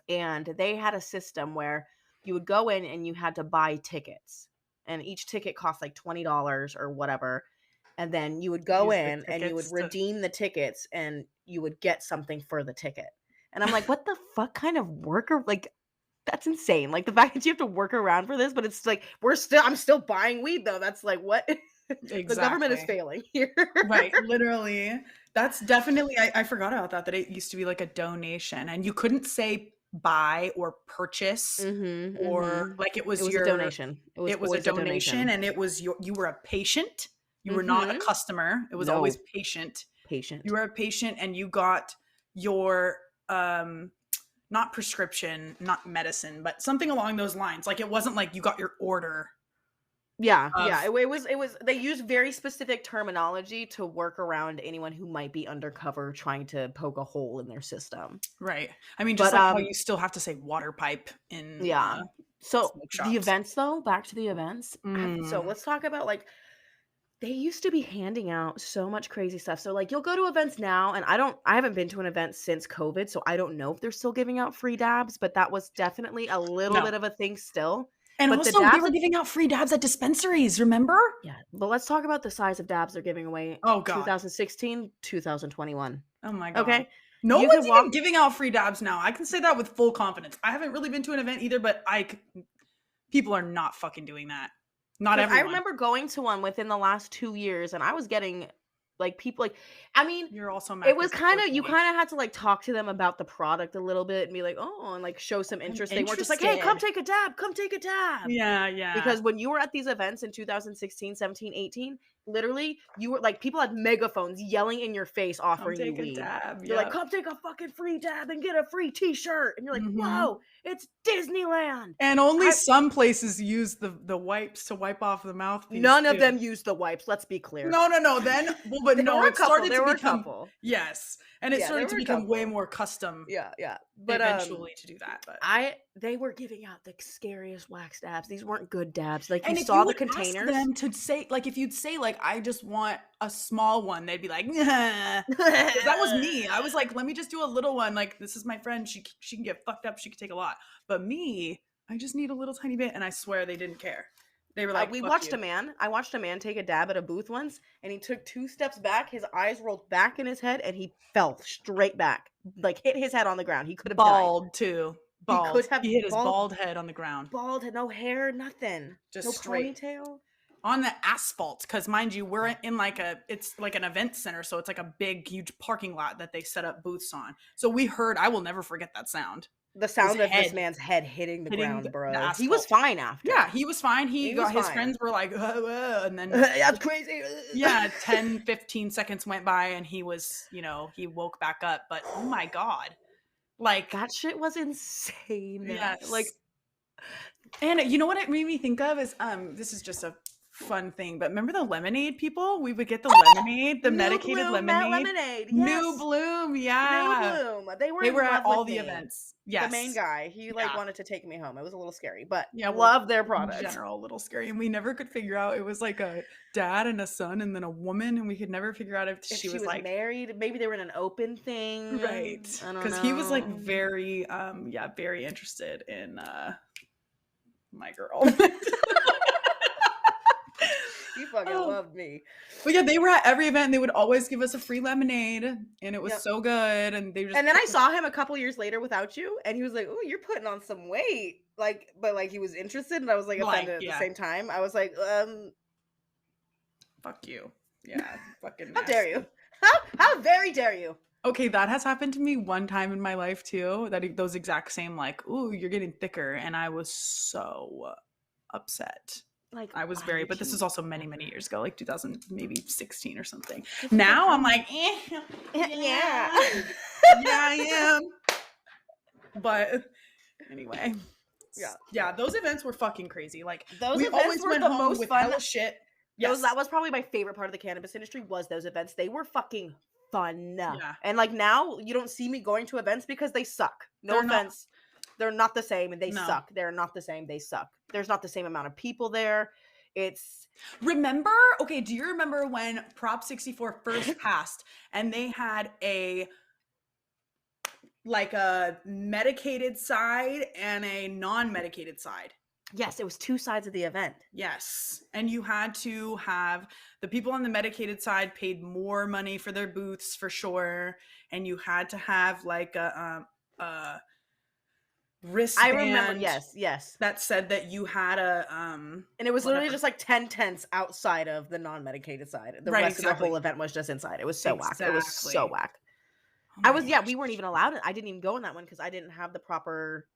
and they had a system where you would go in and you had to buy tickets. And each ticket cost like $20 or whatever, and then you would go Use the in and you would tickets to. redeem the tickets and you would get something for the ticket. And I'm like, what the fuck kind of worker like that's insane. Like the fact that you have to work around for this, but it's like I'm still buying weed though. That's like what the government is Exactly. failing here. Right, literally. That's definitely, I forgot about that it used to be like a donation and you couldn't say buy or purchase or like it It was was a your, donation. It was it was a always a donation donation. and it was you were a patient. You were not a Mhm. customer. It was always No, patient. You patient. were a patient and you got your not prescription, not medicine, but something along those lines. Like it wasn't like you got your order Yeah, yeah. of. It was they use very specific terminology to work around anyone who might be undercover trying to poke a hole in their system. Right. I mean, just But like how you still have to say water pipe in yeah. So smoke the shops. events though, back to the events. So Mm. let's talk about like they used to be handing out so much crazy stuff. So like you'll go to events now and I haven't been to an event since COVID, so I don't know if they're still giving out free dabs, but that was definitely a little No. bit of a thing still. And But the also, they dabs were giving out free dabs at dispensaries, remember? yeah, but let's talk about the size of dabs they're giving away Oh, God. 2016, 2021. Oh, my God. Okay? No You one's could even walk giving out free dabs now. I can say that with full confidence. I haven't really been to an event either, but people are not fucking doing that. Not 'cause I everyone. remember going to one within the last 2 years and I was getting like people like I mean, You're also it Mac was is kind of you 420. kind of had to like talk to them about the product a little bit and be like, "Oh," and like show some I'm interest. They weren't just like, "Hey, come interested. take a dab, come take a dab." Yeah, yeah. Because when you were at these events in 2016, 17, 18, literally, you were like, people had megaphones yelling in your face, offering you take a weed. dab. They're like, come take a fucking free dab and get a free t-shirt. And you're like, Mhm. whoa, it's Disneyland. And only some places use the wipes to wipe off the mouthpiece. None of them use the wipes. Let's be clear. No. Then, well, but There no, were a it couple. started There to were a become couple. yes, and it Yeah, started there to were a become way couple. more custom. Yeah. But eventually to do that, but they were giving out the scariest wax dabs. These weren't good dabs. Like, and you if saw you the would ask containers. them to say, like, if you'd say, like, I just want a small one, they'd be like, nah. 'Cause that was me. I was like, let me just do a little one. Like, this is my friend. She can get fucked up. She can take a lot. But me, I just need a little tiny bit. And I swear they didn't care. They were like, I watched a man take a dab at a booth once, and he took 2 steps back. His eyes rolled back in his head, and he fell straight back, like hit his head on the ground. He could have bald died. too. Bald. He could have hit his bald head on the ground. Bald had no hair, nothing. Just no straight. Ponytail. On the asphalt, because mind you, we're in it's like an event center, so it's like a big, huge parking lot that they set up booths on. So we heard, I will never forget that sound. The sound of this man's head hitting the ground, bro. He was fine after. Yeah, he was fine. His friends were like, and then that's crazy. Yeah, 10, 15 seconds went by and he was, he woke back up. But oh my God. Like, that shit was insane. Yes. Like, and you know what it made me think of is this is just a fun thing, but remember the lemonade people? We would get the lemonade, the medicated lemonade. Yes. New Bloom, yeah. New Bloom. They were at all the events. Yes. The main guy, he wanted to take me home. It was a little scary, but love their products. In general, a little scary, and we never could figure out. It was like a dad and a son, and then a woman, and we could never figure out if she was like married. Maybe they were in an open thing, right? Because he was like very, very interested in my girl. You fucking loved me. But yeah, they were at every event and they would always give us a free lemonade and it was so good. And they just then I saw him a couple years later without you and he was like, oh, you're putting on some weight. But he was interested and I was like offended at the same time. I was like, fuck you. Yeah. Fucking how dare you? How very dare you? Okay, that has happened to me one time in my life too. Those exact same like, ooh, you're getting thicker. And I was so upset. Like, I was but this was also many, many years ago, like 2016 or something. Now I'm like, yeah, I am. But anyway, yeah, those events were fucking crazy. Like, we always went home with hella shit. Yes. That was probably my favorite part of the cannabis industry was those events. They were fucking fun. Yeah. And like now you don't see me going to events because they suck. No offense. They're not the same and they suck. They're not the same. They suck. There's not the same amount of people there. Remember, do you remember when Prop 64 first passed and they had a medicated side and a non-medicated side? Yes, it was 2 sides of the event. Yes. And you had to have the people on the medicated side paid more money for their booths for sure. And you had to have like a wristband. I remember, yes. That said that you had a and it was literally just like 10 tents outside of the non-medicated side. The rest of the whole event was just inside. It was so whack. It was so whack. We weren't even allowed it. I didn't even go in that one because I didn't have the proper,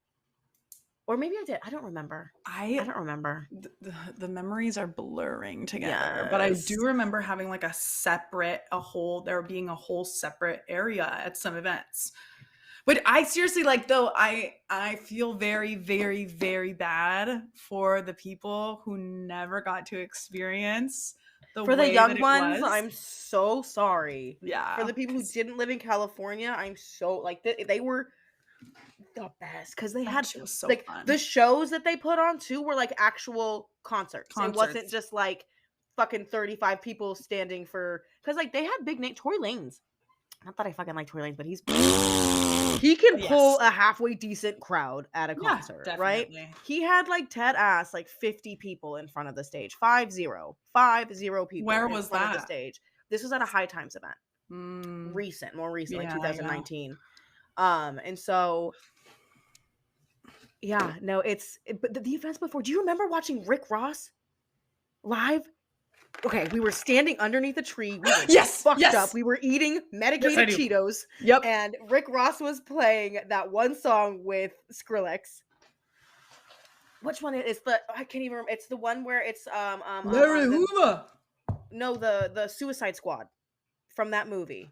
or maybe I did. I don't remember. I don't remember. The memories are blurring together, but I do remember having like there being a whole separate area at some events. But I seriously I feel very, very, very bad for the people who never got to experience for the young ones. I'm so sorry. Yeah. For the people who didn't live in California, I'm so they were the best because they had so fun. The shows that they put on too were like actual concerts. It wasn't just like fucking 35 people standing for because they had big name Tory Lanez. Not that I fucking like Tory Lanez, but he can pull a halfway decent crowd at a concert, right? He had dead ass 50 people in front of the stage. 50 people. Where was that? Of the stage. This was at a High Times event. More recent, 2019. And so but the events before. Do you remember watching Rick Ross live? Okay, we were standing underneath a tree. We were fucked up. We were eating medicated Cheetos. Yep. And Rick Ross was playing that one song with Skrillex. Which one is I can't even remember. It's the one where it's Larry Hoover. No, the Suicide Squad from that movie.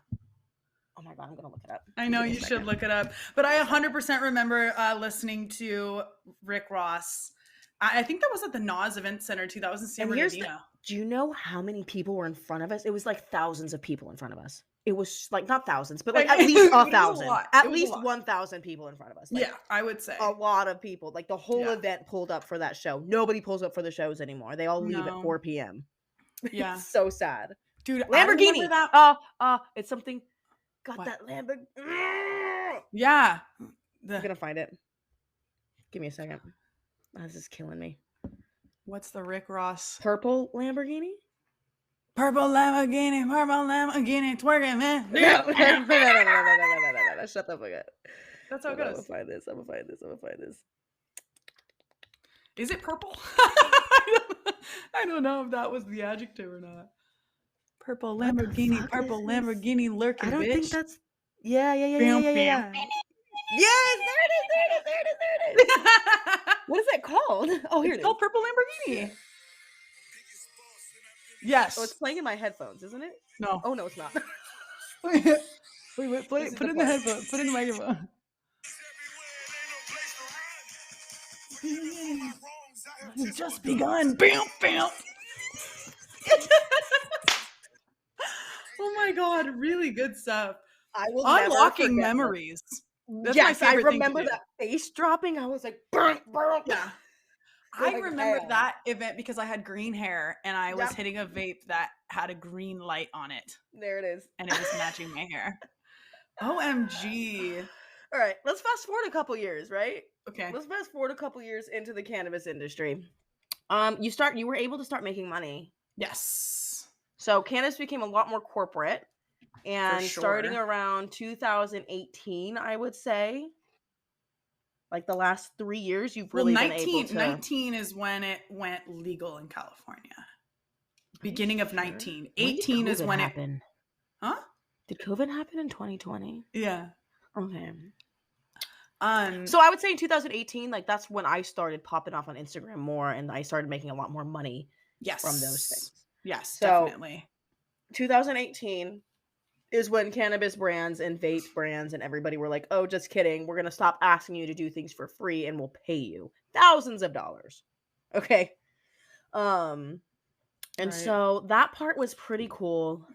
Oh my god, I'm gonna look it up. I know you should look it up, but I 100% remember listening to Rick Ross. I think that was at the Nas Event Center too. That was in San Bernardino. Do you know how many people were in front of us? It was like thousands of people in front of us. It was like not thousands, but like at least 1,000. At least 1,000 people in front of us. Like, yeah, I would say a lot of people. Like the whole event pulled up for that show. Nobody pulls up for the shows anymore. They all leave at 4 p.m. Yeah, it's so sad, dude. Lamborghini. That. It's something. Got what? That Lamborghini. Yeah, I'm gonna find it. Give me a second. This is killing me. What's the Rick Ross? Purple Lamborghini? Purple Lamborghini, twerking, man. Shut the fuck up. That's how it goes. I'm gonna find this. Is it purple? I don't know if that was the adjective or not. Purple Lamborghini, lurking, I don't bitch. think that's... Yeah. Yes, there it is. What is it called? Oh, here it is. It's called Purple Lamborghini. Yes. Oh, it's playing in my headphones, isn't it? No. Oh, no, it's not. Wait, put it in the headphones. Put it in the microphone. It's just begun. Bam. Oh my god, really good stuff. I will unlocking memories. That's my favorite thing. I remember that face dropping. I was like, burn. Yeah. I remember that event because I had green hair and I was hitting a vape that had a green light on it. There it is. And it was matching my hair. OMG. All right, let's fast forward a couple years, right? Okay. Let's fast forward a couple years into the cannabis industry. You were able to start making money. Yes. So cannabis became a lot more corporate. And starting around 2018, I would say, like the last 3 years, you've really been able to... 19 is when it went legal in California. Beginning of 19. 18 is when happened. Huh? Did COVID happen in 2020? Yeah. Okay. So I would say in 2018, like that's when I started popping off on Instagram more, and I started making a lot more money. From those things. Yes, so, definitely. 2018 is when cannabis brands and vape brands and everybody were like, oh, just kidding. We're going to stop asking you to do things for free and we'll pay you thousands of dollars. Okay. So that part was pretty cool.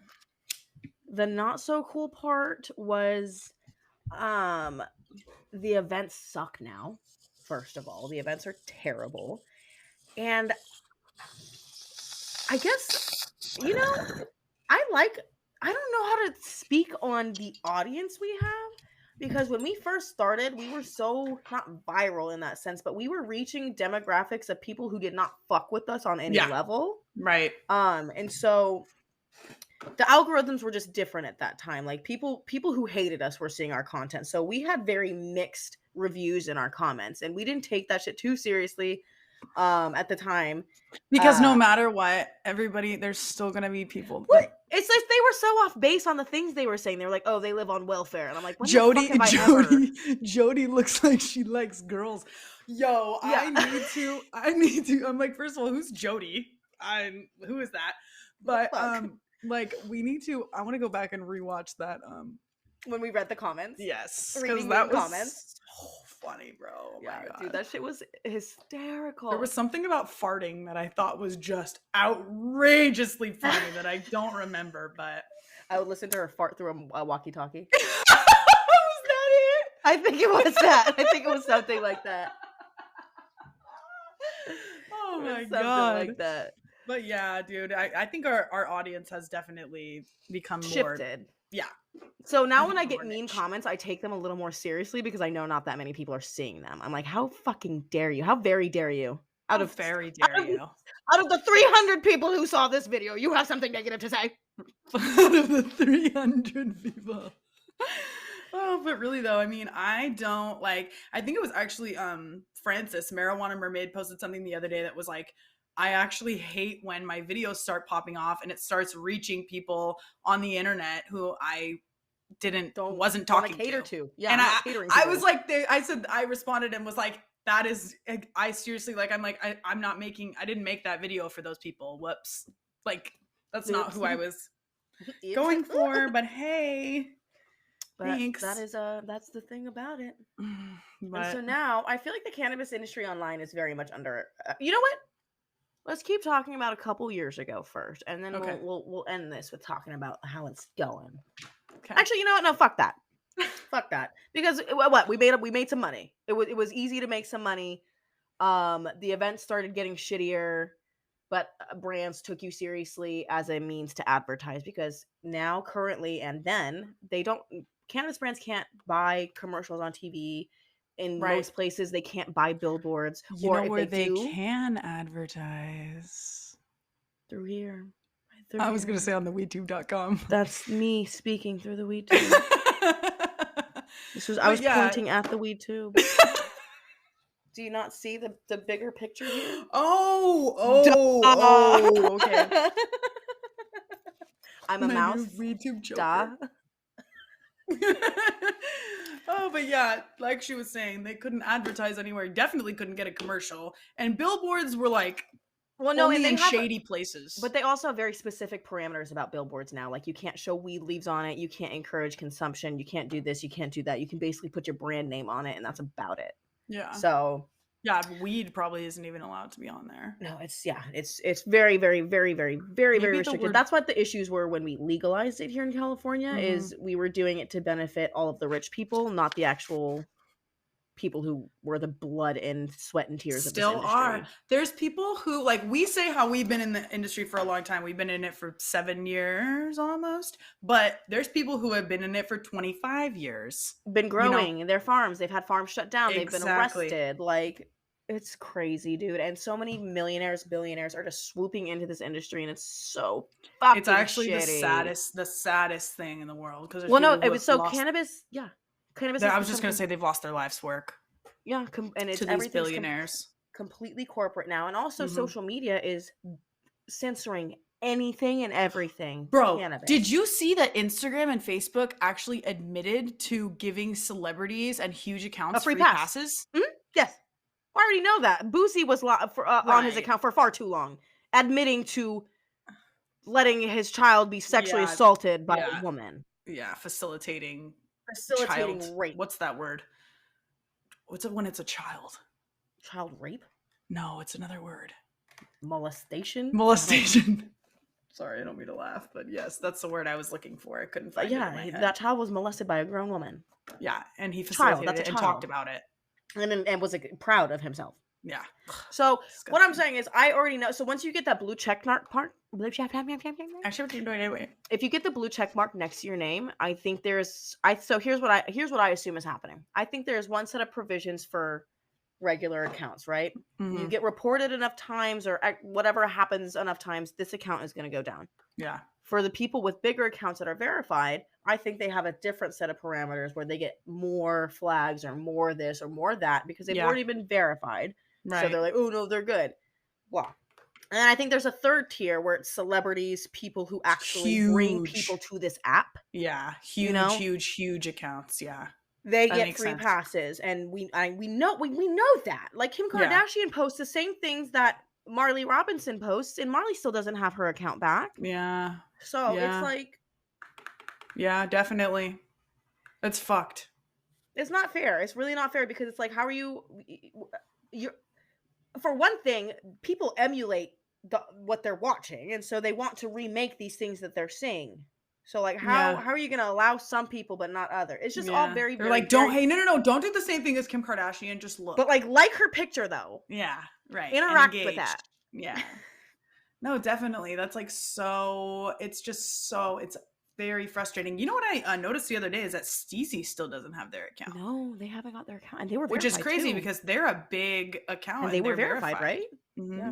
The not so cool part was, the events suck now. First of all, the events are terrible. And I guess, I don't know how to speak on the audience we have, because when we first started, we were so not viral in that sense, but we were reaching demographics of people who did not fuck with us on any level. Right. And so the algorithms were just different at that time. Like people who hated us were seeing our content. So we had very mixed reviews in our comments, and we didn't take that shit too seriously at the time. Because no matter what, there's still gonna be people. It's like they were so off base on the things they were saying. They were like, "Oh, they live on welfare," and I'm like, Jody looks like she likes girls. Yo, yeah. I need to. I'm like, first of all, who's Jody? Who is that? But like, we need to. I want to go back and rewatch that. When we read the comments, yes, because that was comments. So funny, bro. Oh yeah, my God. Dude, that shit was hysterical. There was something about farting that I thought was just outrageously funny that I don't remember, but I would listen to her fart through a walkie-talkie. Was that it? I think it was that. I think it was something like that. Oh my God. Something like that. But yeah, dude, I think our audience has definitely become shifted. More, yeah. So now when I get mean comments, I take them a little more seriously because I know not that many people are seeing them. I'm like, how fucking dare you? How very dare you? Out of the 300 people who saw this video, you have something negative to say. Out of the 300 people. Oh, but really though, I mean, I think it was actually Francis, Marijuana Mermaid, posted something the other day that was like, I actually hate when my videos start popping off and it starts reaching people on the internet who I wasn't talking to. Yeah, and I was like, I responded and was like, that is, I seriously, like, I'm like, I didn't make that video for those people. Whoops. Like, That's not who I was going for, but hey. But thanks. that's the thing about it. But, and so now I feel like the cannabis industry online is very much under. You know what? Let's keep talking about a couple years ago first, and then okay. we'll end this with talking about how it's going. Okay. Actually, you know what? No, fuck that. Fuck that. Because what we made some money. It was easy to make some money. The events started getting shittier, but brands took you seriously as a means to advertise, because now, currently, and then cannabis brands can't buy commercials on TV. In most places, they can't buy billboards. You know where they can advertise? Through here. I was going to say on the WeedTube.com. That's me speaking through the WeedTube. I was pointing at the WeedTube. Do you not see the bigger picture here? Oh, okay. I'm a mouse. WeedTube joker. Oh, but yeah, like she was saying, they couldn't advertise anywhere. Definitely couldn't get a commercial. And billboards were like, only in shady places. But they also have very specific parameters about billboards now. Like, you can't show weed leaves on it. You can't encourage consumption. You can't do this. You can't do that. You can basically put your brand name on it, and that's about it. Yeah. So. Yeah, weed probably isn't even allowed to be on there. No, it's very, very, very, very, very, very restricted. That's what the issues were when we legalized it here in California. Is we were doing it to benefit all of the rich people, not the actual people who were the blood and sweat and tears of this industry. Still are. There's people who, like, we say how we've been in the industry for a long time. We've been in it for 7 years almost. But there's people who have been in it for 25 years. Been growing in their farms. They've had farms shut down. They've been arrested. Like, it's crazy, dude. And so many millionaires, billionaires are just swooping into this industry, and it's so fucking It's actually shitty. the saddest thing in the world. It was so cannabis. Yeah. Cannabis. I was just going to say they've lost their life's work. Yeah. And it's to these billionaires. Completely corporate now. And also social media is censoring anything and everything. Bro, cannabis. Did you see that Instagram and Facebook actually admitted to giving celebrities and huge accounts free passes? Mm-hmm. Yes. I already know that. Boosie was on his account for far too long, admitting to letting his child be sexually assaulted by a woman. Yeah, facilitating rape. What's that word? What's it when it's a child? Child rape? No, it's another word. Molestation? Sorry, I don't mean to laugh, but yes, that's the word I was looking for. I couldn't find it in my head. That child was molested by a grown woman. Yeah, and he facilitated it and talked about it. And was like, proud of himself. Yeah. So what I'm saying is, I already know. So once you get that blue check mark part, if you get the blue check mark next to your name, I think here's what I assume is happening. I think there's one set of provisions for regular accounts, right? You get reported enough times, or whatever happens enough times, this account is going to go down. Yeah. For the people with bigger accounts that are verified, I think they have a different set of parameters where they get more flags or more this or more that, because they've already been verified. Right. So they're like, oh no, they're good. Wow. And I think there's a third tier where it's celebrities, people who actually bring people to this app. Yeah. Huge accounts. Yeah. They get free passes. And we know that. Like, Kim Kardashian posts the same things that Marley Robinson posts, and Marley still doesn't have her account back. Yeah. So it's like, yeah, definitely. It's fucked. It's not fair. It's really not fair, because it's like, how are you for one thing, people emulate what they're watching, and so they want to remake these things that they're seeing. So like, how are you going to allow some people but not others? It's just all very, they're like, don't do the same thing as Kim Kardashian, just look. But like her picture though. Yeah, right. Interact with that. Yeah. No, definitely. That's like it's very frustrating. You know what I noticed the other day is that Steezy still doesn't have their account. No, they haven't got their account, and they were verified, which is crazy because they're a big account, and they were verified, right? Mm-hmm. Yeah.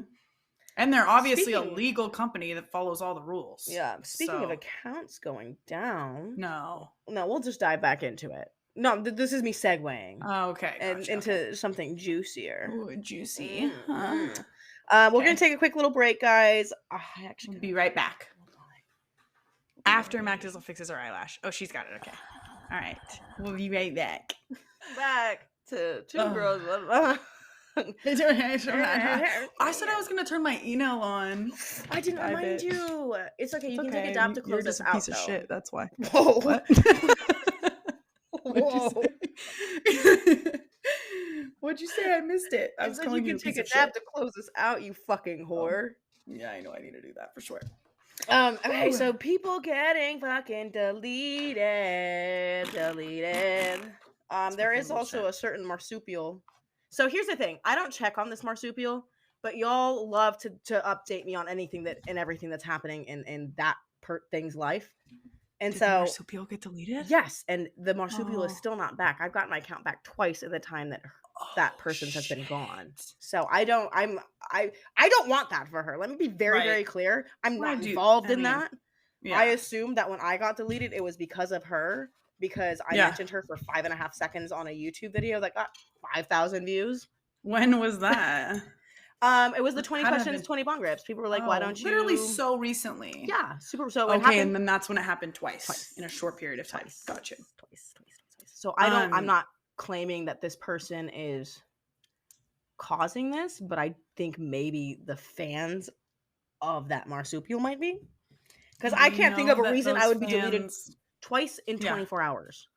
And they're obviously a legal company that follows all the rules. Yeah. Speaking of accounts going down, no, we'll just dive back into it. No, this is me segueing. Oh, okay. Gotcha. Into something juicier. Ooh, juicy. We're gonna take a quick little break, guys. We'll be right back. After Mac Dizzle fixes her eyelash. Oh, she's got it. Okay. All right. We'll be right back. Back to two girls. I said I was gonna turn my email on. I didn't remind you. It's okay. You can take a dab to You're close just this a out, piece of though. shit. That's why. Whoa. What? What'd you say? What'd you say? I missed it. I was calling you you can a piece take a of dab shit. to close this out, you fucking whore. Yeah, I know. I need to do that for sure. Okay, so people getting fucking deleted. There is also a certain marsupial. So here's the thing. I don't check on this marsupial, but y'all love to update me on anything that and everything that's happening in that thing's life. And Did so the marsupial get deleted? Yes, and the marsupial is still not back. I've gotten my account back twice in the time that that person has been gone. So I don't want that for her. Let me be very, very clear. I'm not involved in that. Yeah. I assumed that when I got deleted, it was because of her, because I mentioned her for 5.5 seconds on a YouTube video that got 5,000 views. When was that? It was the 20 questions, 20 bong rips. People were like, why don't you? Literally so recently. Yeah, super. So okay, and then that's when it happened twice in a short period of time. Gotcha. Twice. So I'm not claiming that this person is causing this, but I think maybe the fans of that marsupial might be. Because I can't think of a reason I would be deleted twice in 24 hours.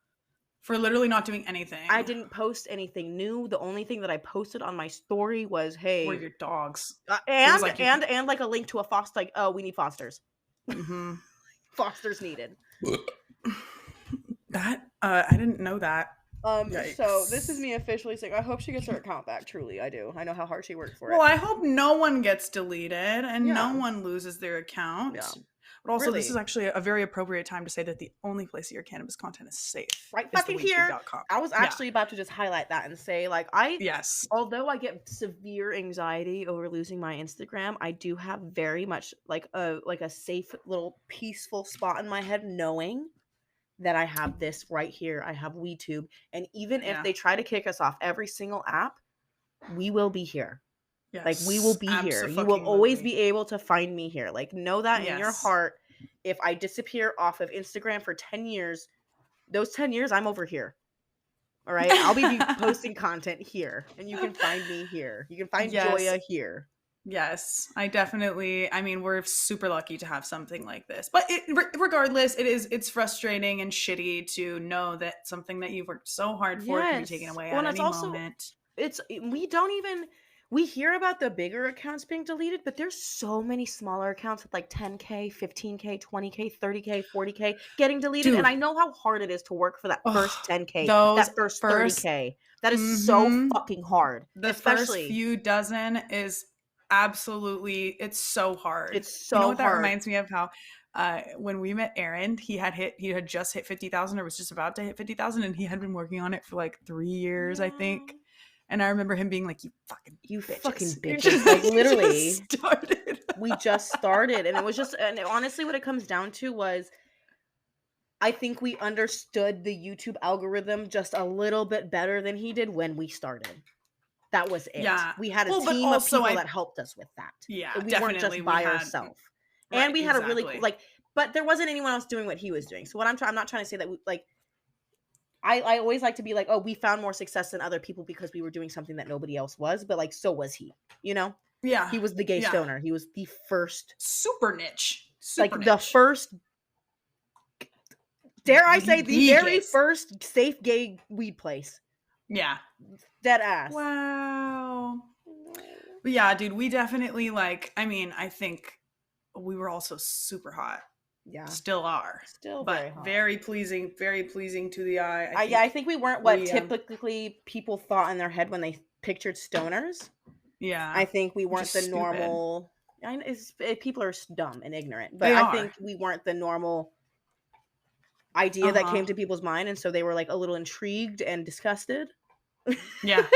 For literally not doing anything. I didn't post anything new. The only thing that I posted on my story was, hey, were your dogs. And like a link to a foster, like, oh, we need fosters. Mm-hmm. Fosters needed. That I didn't know that. Yikes. So this is me officially saying I hope she gets her account back. Truly, I do. I know how hard she worked for it. Well, I hope no one gets deleted and no one loses their account. Yeah. But also, this is actually a very appropriate time to say that the only place that your cannabis content is safe, right fucking here. I was actually about to just highlight that and say, like, although I get severe anxiety over losing my Instagram, I do have very much like a safe little peaceful spot in my head, knowing that I have this right here. I have WeedTube, and even if they try to kick us off every single app, we will be here. Yes, like, we will be here. You will always be able to find me here. Like, know that in your heart. If I disappear off of Instagram for 10 years, those 10 years, I'm over here. All right? I'll be posting content here, and you can find me here. You can find Joya here. Yes, I mean, we're super lucky to have something like this. But regardless, it's frustrating and shitty to know that something that you've worked so hard for can be taken away at any moment. We hear about the bigger accounts being deleted, but there's so many smaller accounts with like 10K, 15K, 20K, 30K, 40K getting deleted. Dude. And I know how hard it is to work for that first 10K, that first 30K. That is so fucking hard. First few dozen is absolutely, it's so hard. It's so hard. You know what that reminds me of? How when we met Arend, he had just hit 50,000 or was just about to hit 50,000, and he had been working on it for like 3 years, I think. And I remember him being like, you fucking bitches. Like, literally, we just started. And it was just, and honestly, what it comes down to was, I think we understood the YouTube algorithm just a little bit better than he did when we started. That was it. Yeah. We had a team of people that helped us with that. Yeah, we weren't just by ourselves. Right, and we had a really, but there wasn't anyone else doing what he was doing. So what I'm not trying to say that I always like to be like, oh, we found more success than other people because we were doing something that nobody else was, but like, so was he, you know? Yeah. He was the gay stoner. He was the first. Super niche. The first, dare I say, the very first safe gay weed place. Yeah. Dead ass. Wow. But yeah, dude, we definitely I think we were also super hot. Yeah, still are. But very pleasing to the eye. I think we weren't what typically people thought in their head when they pictured stoners. Yeah, I think we weren't the normal. People are dumb and ignorant, but I think we weren't the normal idea that came to people's mind, and so they were like a little intrigued and disgusted. Yeah,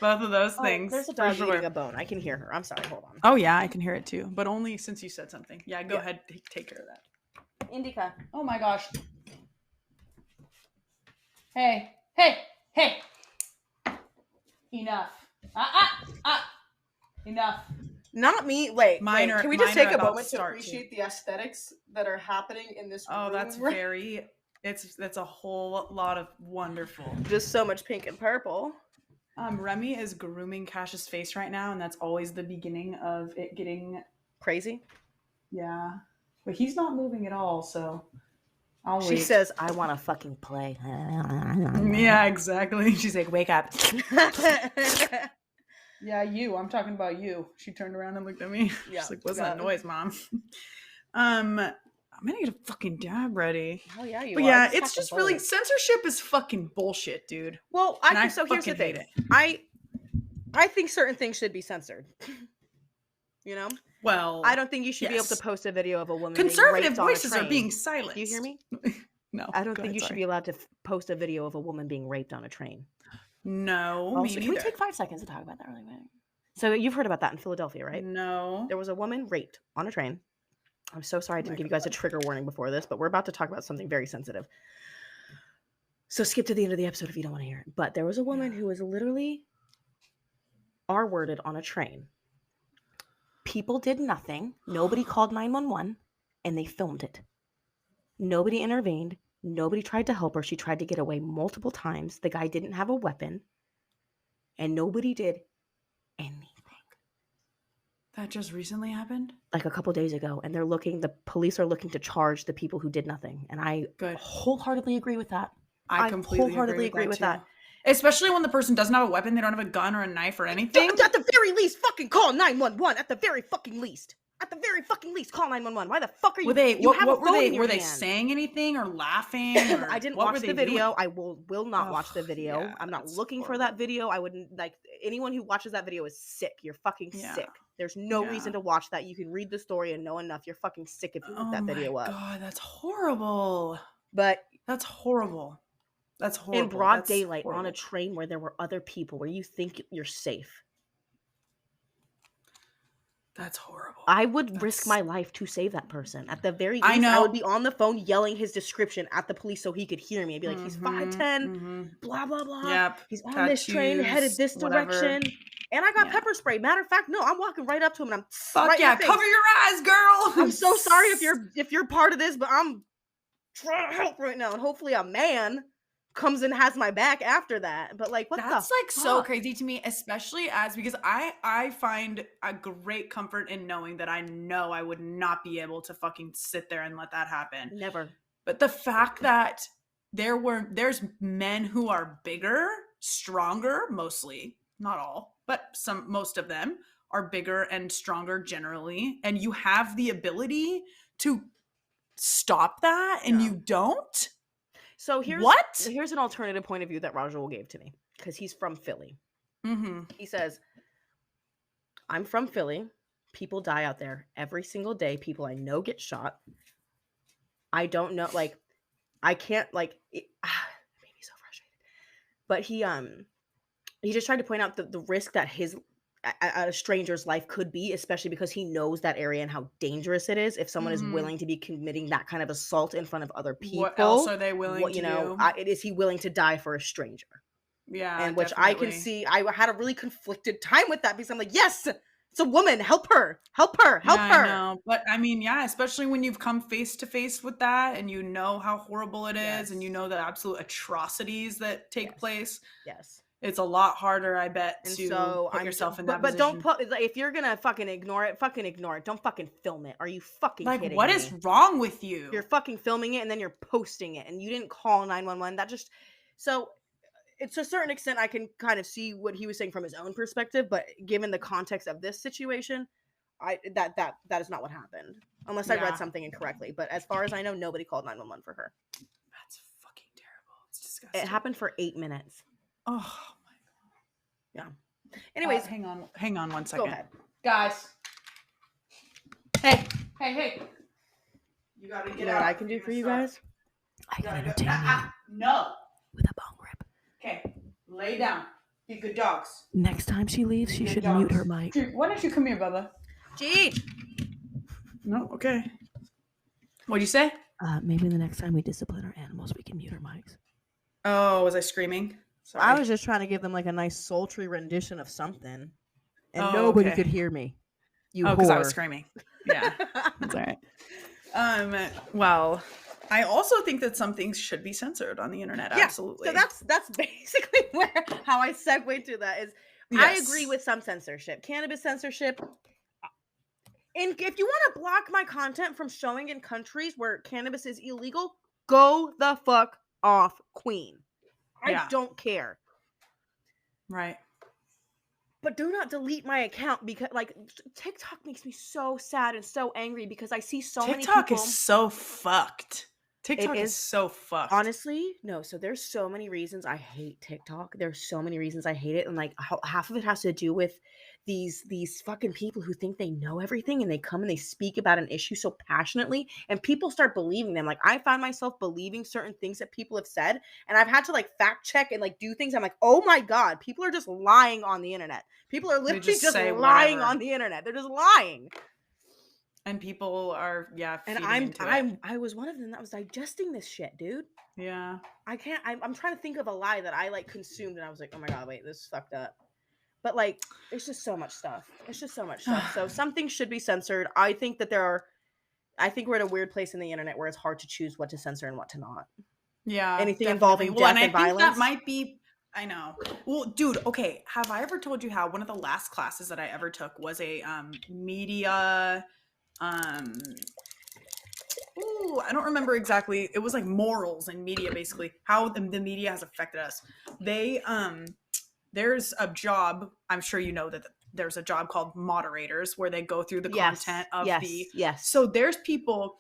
both of those things. There's a dog eating a bone. I can hear her. I'm sorry. Hold on. Oh yeah, I can hear it too, but only since you said something. Yeah, go ahead. Take care of that. Indica. Oh my gosh. Hey. Enough. Enough. Not me. Wait. Can we just take a moment to appreciate the aesthetics that are happening in this room? Oh, that's that's a whole lot of wonderful. Just so much pink and purple. Remy is grooming Cash's face right now, and that's always the beginning of it getting crazy. Yeah, but he's not moving at all, so I'll wait. She says, "I want to fucking play." Yeah, exactly. She's like, "Wake up." Yeah, you. I'm talking about you. She turned around and looked at me. Yeah, She's like, "What's that noise, Mom?" I'm gonna get a fucking dab ready. Oh yeah, you. But are. yeah, it's just really censorship is fucking bullshit, dude. Well, so here's the thing. I think certain things should be censored. You know. Well, I don't think you should be able to post a video of a woman. Conservative being raped voices on a train. are being silenced. Do you hear me? No, I don't think you should be allowed to post a video of a woman being raped on a train. No, also, can we take 5 seconds to talk about that really quick? So you've heard about that in Philadelphia, right? No. There was a woman raped on a train. I'm so sorry I didn't give you guys a trigger warning before this, but we're about to talk about something very sensitive. So skip to the end of the episode if you don't want to hear it. But there was a woman who was literally R-worded on a train. People did nothing. Nobody called 911, and they filmed it. Nobody intervened. Nobody tried to help her. She tried to get away multiple times. The guy didn't have a weapon, and nobody did anything. That just recently happened? Like a couple days ago, and the police are looking to charge the people who did nothing. And I wholeheartedly agree with that. I completely wholeheartedly agree with that. Especially when the person doesn't have a weapon, they don't have a gun or a knife or anything. At the very least, fucking call 911. At the very fucking least. Call 911. Why the fuck are you? Were they saying anything or laughing? Or I didn't watch the video. I will not watch the video. Yeah, I'm not looking for that video. I wouldn't like anyone who watches that video is sick. You're fucking sick. There's no reason to watch that. You can read the story and know enough. You're fucking sick if you look that video up. Oh my God, that's horrible. But that's horrible. That's horrible. In broad daylight on a train where there were other people, where you think you're safe. That's horrible. I would risk my life to save that person. At the very least, I would be on the phone yelling his description at the police so he could hear me. I'd be like, he's 5'10", blah, blah, blah. Yep. He's on this train, headed this direction. And I got pepper spray. Matter of fact, no, I'm walking right up to him and I'm cover your eyes, girl. I'm so sorry if you're part of this, but I'm trying to help right now. And hopefully a man comes and has my back after that. But like, that's like so crazy to me, especially because I find a great comfort in knowing that I know I would not be able to fucking sit there and let that happen. Never. But the fact that there's men who are bigger, stronger, mostly, not all, but most of them are bigger and stronger generally, and you have the ability to stop that and you don't. So here's an alternative point of view that Rajul gave to me, because he's from Philly. Mm-hmm. He says, I'm from Philly. People die out there every single day. People I know get shot. I don't know, like, I can't, like, it made me so frustrated. But he just tried to point out the risk that a stranger's life could be, especially because he knows that area and how dangerous it is if someone is willing to be committing that kind of assault in front of other people. What else are they willing to do? Is he willing to die for a stranger? Yeah, and which definitely. I can see. I had a really conflicted time with that because I'm like, yes, it's a woman. Help her. I know. But I mean, yeah, especially when you've come face to face with that and you know how horrible it is and you know the absolute atrocities that take place. Yes. It's a lot harder, I bet, to put yourself in that position. But don't if you're gonna fucking ignore it. Don't fucking film it. Are you fucking kidding me? What is wrong with you? You're fucking filming it and then you're posting it and you didn't call 911. So it's to a certain extent I can kind of see what he was saying from his own perspective, but given the context of this situation, that is not what happened. Unless I read something incorrectly. But as far as I know, nobody called 911 for her. That's fucking terrible. It's disgusting. It happened for 8 minutes. Oh my God. Yeah. Anyways, hang on 1 second. Go ahead. Guys. Hey. You gotta get out. What I can do for you guys? I can entertain you. No. With a bong rip. Okay. Lay down. Be good dogs. Next time she leaves, she should mute her mic. Why don't you come here, Bubba? G. No, okay. What'd you say? Maybe the next time we discipline our animals, we can mute our mics. Oh, was I screaming? Sorry. I was just trying to give them like a nice sultry rendition of something, and nobody could hear me. Because I was screaming. Yeah, that's all right. Well, I also think that some things should be censored on the internet. Yeah, Absolutely. so that's basically how I segue to that is I agree with some censorship. Cannabis censorship. And if you want to block my content from showing in countries where cannabis is illegal, go the fuck off, queen. I don't care. Right. But do not delete my account because, like, TikTok makes me so sad and so angry because I see so many people. TikTok is so fucked. TikTok is so fucked. Honestly, no. So there's so many reasons I hate TikTok. There's so many reasons I hate it, and like half of it has to do with these fucking people who think they know everything, and they come and they speak about an issue so passionately, and people start believing them. Like I find myself believing certain things that people have said, and I've had to like fact check and like do things. I'm like, oh my god, people are just lying on the internet. People are literally just lying on the internet. They're just lying. And people are, and I was one of them that was digesting this shit, dude. Yeah. I can't, I'm trying to think of a lie that I like consumed and I was like, oh my god, wait, this is fucked up. But like, it's just so much stuff. It's just so much stuff. So some things should be censored. I think we're at a weird place in the internet where it's hard to choose what to censor and what to not. Yeah. Anything involving death and violence. That might be, I know. Well, dude, okay. Have I ever told you how one of the last classes that I ever took was a media... I don't remember exactly. It was like morals and media, basically how the media has affected us. There's a job, I'm sure you know that there's a job called moderators where they go through the content of so there's people.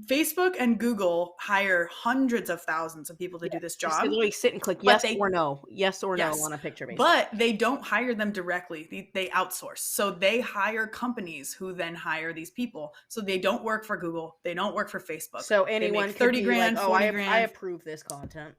Facebook and Google hire hundreds of thousands of people to do this job. They literally sit and click yes or no on a picture. Basically. But they don't hire them directly. They outsource. So they hire companies who then hire these people. So they don't work for Google. They don't work for Facebook. So anyone could 30 grand, like, 40 grand. I approve this content.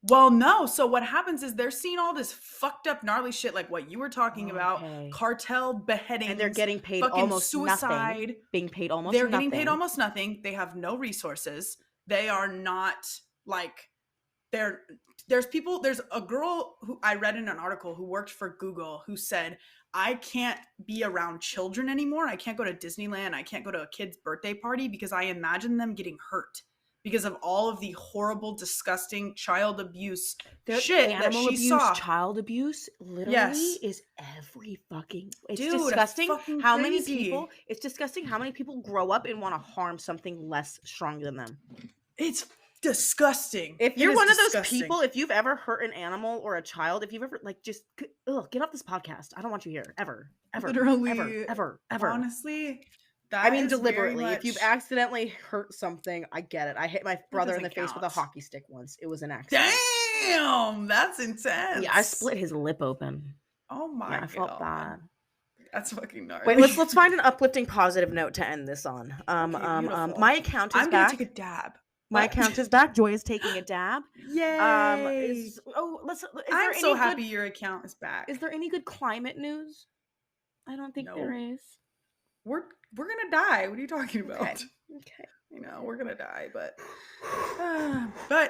Well, no. So what happens is they're seeing all this fucked up, gnarly shit like what you were talking about, cartel beheadings, and they're getting paid almost suicide, nothing. Being paid almost they're nothing. Getting paid almost nothing. They have no resources. They are not like there's people. There's a girl who I read in an article who worked for Google who said, I can't be around children anymore. I can't go to Disneyland. I can't go to a kid's birthday party because I imagine them getting hurt. Because of all of the horrible, disgusting child abuse shit that she saw. Child abuse literally is every fucking... It's disgusting how many people... It's disgusting how many people grow up and want to harm something less strong than them. It's disgusting. If you're one of those people, if you've ever hurt an animal or a child, if you've ever, like, just... get off this podcast. I don't want you here. Ever. Literally. Ever. Honestly... I mean, deliberately. If you've accidentally hurt something, I get it. I hit my brother in the face with a hockey stick once. It was an accident. Damn, that's intense. Yeah, I split his lip open. Oh my god, I felt bad. That's fucking gnarly. Wait, let's find an uplifting, positive note to end this on. My account is back. I'm gonna take a dab. My account is back. Joy is taking a dab. Yay! I'm so happy your account is back. Is there any good climate news? I don't think there is. We're gonna die. What are you talking about? Okay. You know, we're gonna die, but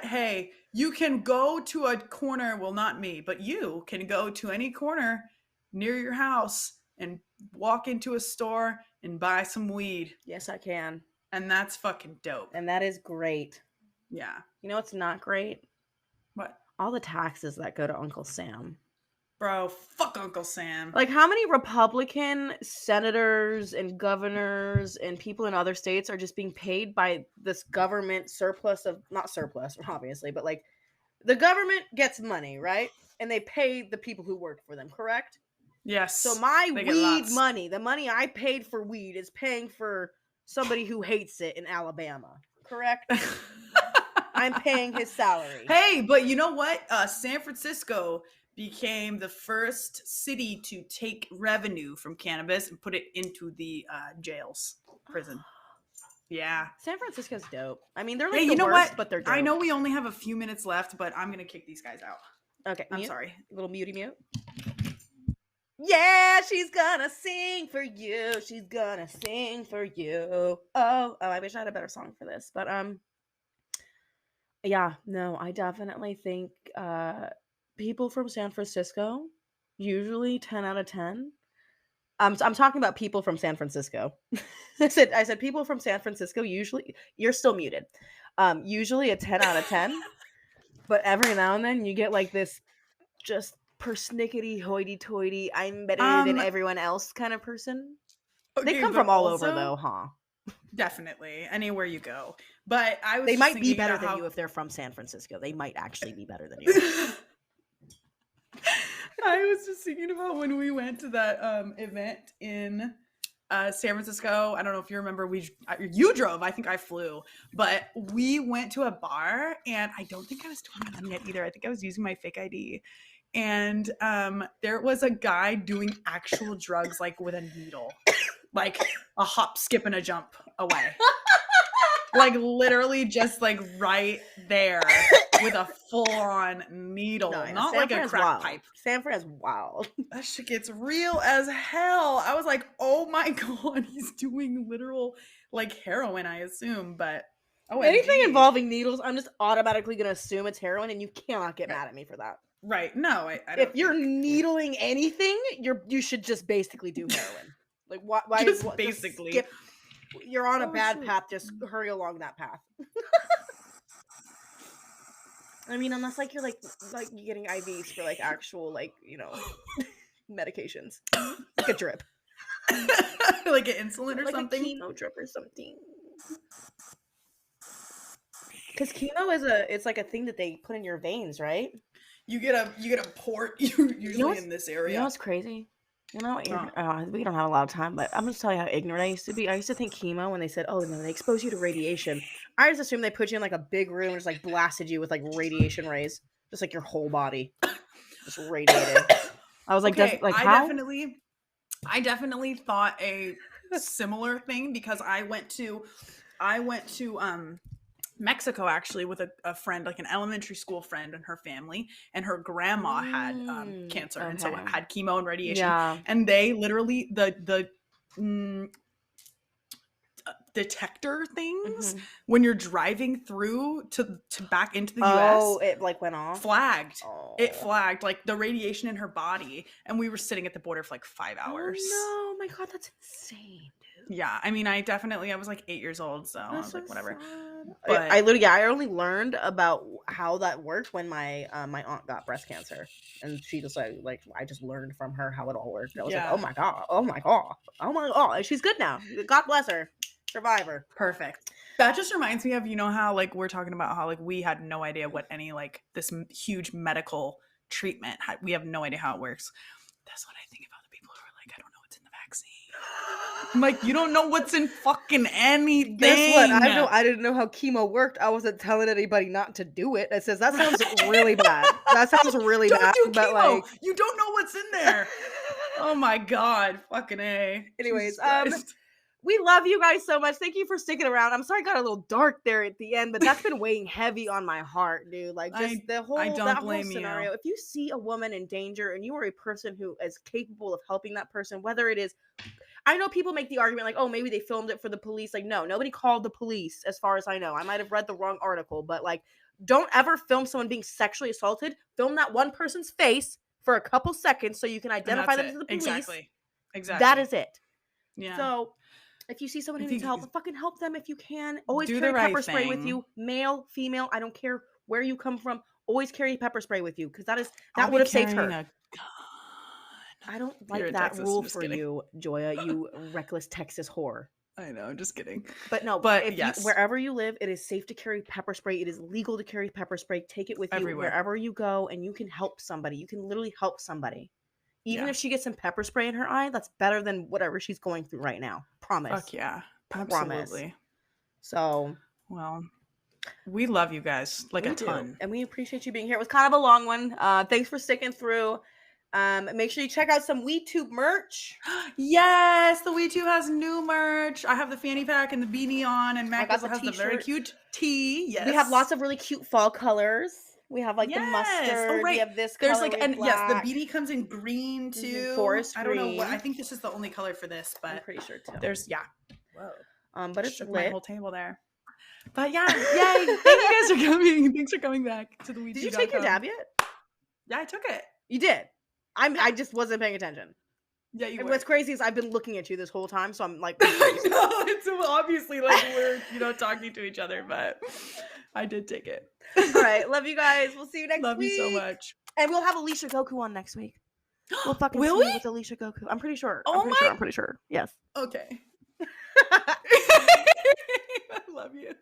hey, you can go to a corner. Well, not me, but you can go to any corner near your house and walk into a store and buy some weed. Yes, I can. And that's fucking dope. And that is great. Yeah. You know what's not great? What? All the taxes that go to Uncle Sam. Bro, fuck Uncle Sam. Like, how many Republican senators and governors and people in other states are just being paid by this government surplus of, not surplus, obviously, but like, the government gets money, right? And they pay the people who work for them, correct? Yes. So my weed money, the money I paid for weed, is paying for somebody who hates it in Alabama, correct? I'm paying his salary. Hey, but you know what? San Francisco became the first city to take revenue from cannabis and put it into the prison. Yeah. San Francisco's dope. I mean, they're like the worst, but they're dope. I know we only have a few minutes left, but I'm going to kick these guys out. Okay. I'm sorry. Little muty mute. Yeah, she's gonna sing for you. She's gonna sing for you. Oh, I wish I had a better song for this, but yeah, no, I definitely think people from San Francisco, usually 10 out of 10. I'm talking about people from San Francisco. I said people from San Francisco, usually, you're still muted. Usually a 10 out of 10. But every now and then you get like this just persnickety hoity-toity, I'm better than everyone else kind of person. They come from all over though, huh? Definitely. Anywhere you go. But I was They just might be thinking better about than you if they're from San Francisco. They might actually be better than you. I was just thinking about when we went to that event in San Francisco. I don't know if you remember, you drove, I think I flew, but we went to a bar and I don't think I was 21 yet either. I think I was using my fake ID. And there was a guy doing actual drugs, like with a needle, like a hop, skip, and a jump away. Like literally just like right there with a full-on needle, not like a crack pipe. San Fran's wild. That shit gets real as hell. I was like, oh my god, he's doing literal like heroin, I assume, but anything involving needles, I'm just automatically gonna assume it's heroin, and you cannot get mad at me for that. Right? No, I don't. If you're needling anything, you should just basically do heroin. Like why just basically just skip. You're on a bad path. Just hurry along that path. I mean, unless like you're getting IVs for like actual medications, like a drip, like an insulin or like something, a chemo drip or something. Because chemo it's like a thing that they put in your veins, right? You get a port usually in this area. You know what's crazy? You know, we don't have a lot of time, but I'm going to tell you how ignorant I used to be. I used to think chemo, when they said, oh, no, they expose you to radiation. I just assumed they put you in like a big room and just like blasted you with like radiation rays. Just like your whole body. Just radiated. I was like, okay, how? I definitely thought a similar thing because I went to Mexico actually with a friend, like an elementary school friend and her family, and her grandma had cancer and so had chemo and radiation. Yeah. And they literally the detector things when you're driving through to back into the US. Oh, it like went off. Flagged. Oh. It flagged like the radiation in her body, and we were sitting at the border for like 5 hours. Oh no, my god, that's insane. Yeah, I mean, I was like 8 years old, so I was like, whatever. But I only learned about how that worked when my aunt got breast cancer, and she just like I just learned from her how it all worked. I was like, oh my god, and she's good now. God bless her, survivor. Perfect. That just reminds me of, you know how like we're talking about how like we had no idea what any like this huge medical treatment we have no idea how it works. That's what I think about the people who are like, I don't know what's in the vaccine. I'm like, you don't know what's in fucking anything. Guess what? I didn't know how chemo worked. I wasn't telling anybody not to do it. It says that sounds really bad. That sounds really bad. Don't do chemo. But like, you don't know what's in there. Oh my god, fucking A. Anyways, we love you guys so much. Thank you for sticking around. I'm sorry it got a little dark there at the end, but that's been weighing heavy on my heart, dude. Like just that whole scenario. If you see a woman in danger and you are a person who is capable of helping that person, whether it is, I know people make the argument like, oh, maybe they filmed it for the police. Like, no, nobody called the police as far as I know. I might have read the wrong article, but like, don't ever film someone being sexually assaulted. Film that one person's face for a couple seconds so you can identify them to the police. Exactly. That is it. Yeah. So if you see someone who needs help, fucking help them if you can. Always carry pepper spray with you, male, female. I don't care where you come from. Always carry pepper spray with you because that would have saved her. I don't like that rule for you, Joya. You reckless Texas whore. I know, I'm just kidding. But no, wherever you live, it is safe to carry pepper spray. It is legal to carry pepper spray. Take it with you wherever you go, and you can help somebody. You can literally help somebody. Even if she gets some pepper spray in her eye, that's better than whatever she's going through right now. Promise. Fuck yeah. Promise. Absolutely. So, well, we love you guys like a ton. And we appreciate you being here. It was kind of a long one. Thanks for sticking through. Make sure you check out some WeedTube merch. Yes, the WeedTube has new merch. I have the fanny pack and the beanie on, and Mac has the very cute tee. Yes, we have lots of really cute fall colors. We have like the mustard. Oh, right. We have this color. There's like, and yes, the beanie comes in green too. Forest green. I don't know what. I think this is the only color for this, but I'm pretty sure too. There's Whoa. But it's lit. My whole table there. But yeah, yay! Thank you guys for coming. Thanks for coming back to the WeedTube. Did you take your dab yet? Yeah, I took it. You did. I just wasn't paying attention. Yeah, you were. What's crazy is I've been looking at you this whole time, so I'm like, I know, it's obviously like we're talking to each other, but I did take it. All right. Love you guys. We'll see you next Love week. you so much. And we'll have Alicia Goku on next week. We'll fucking Will see we? with Alicia Goku. I'm pretty sure. Oh I'm pretty sure. Yes. Okay. I love you.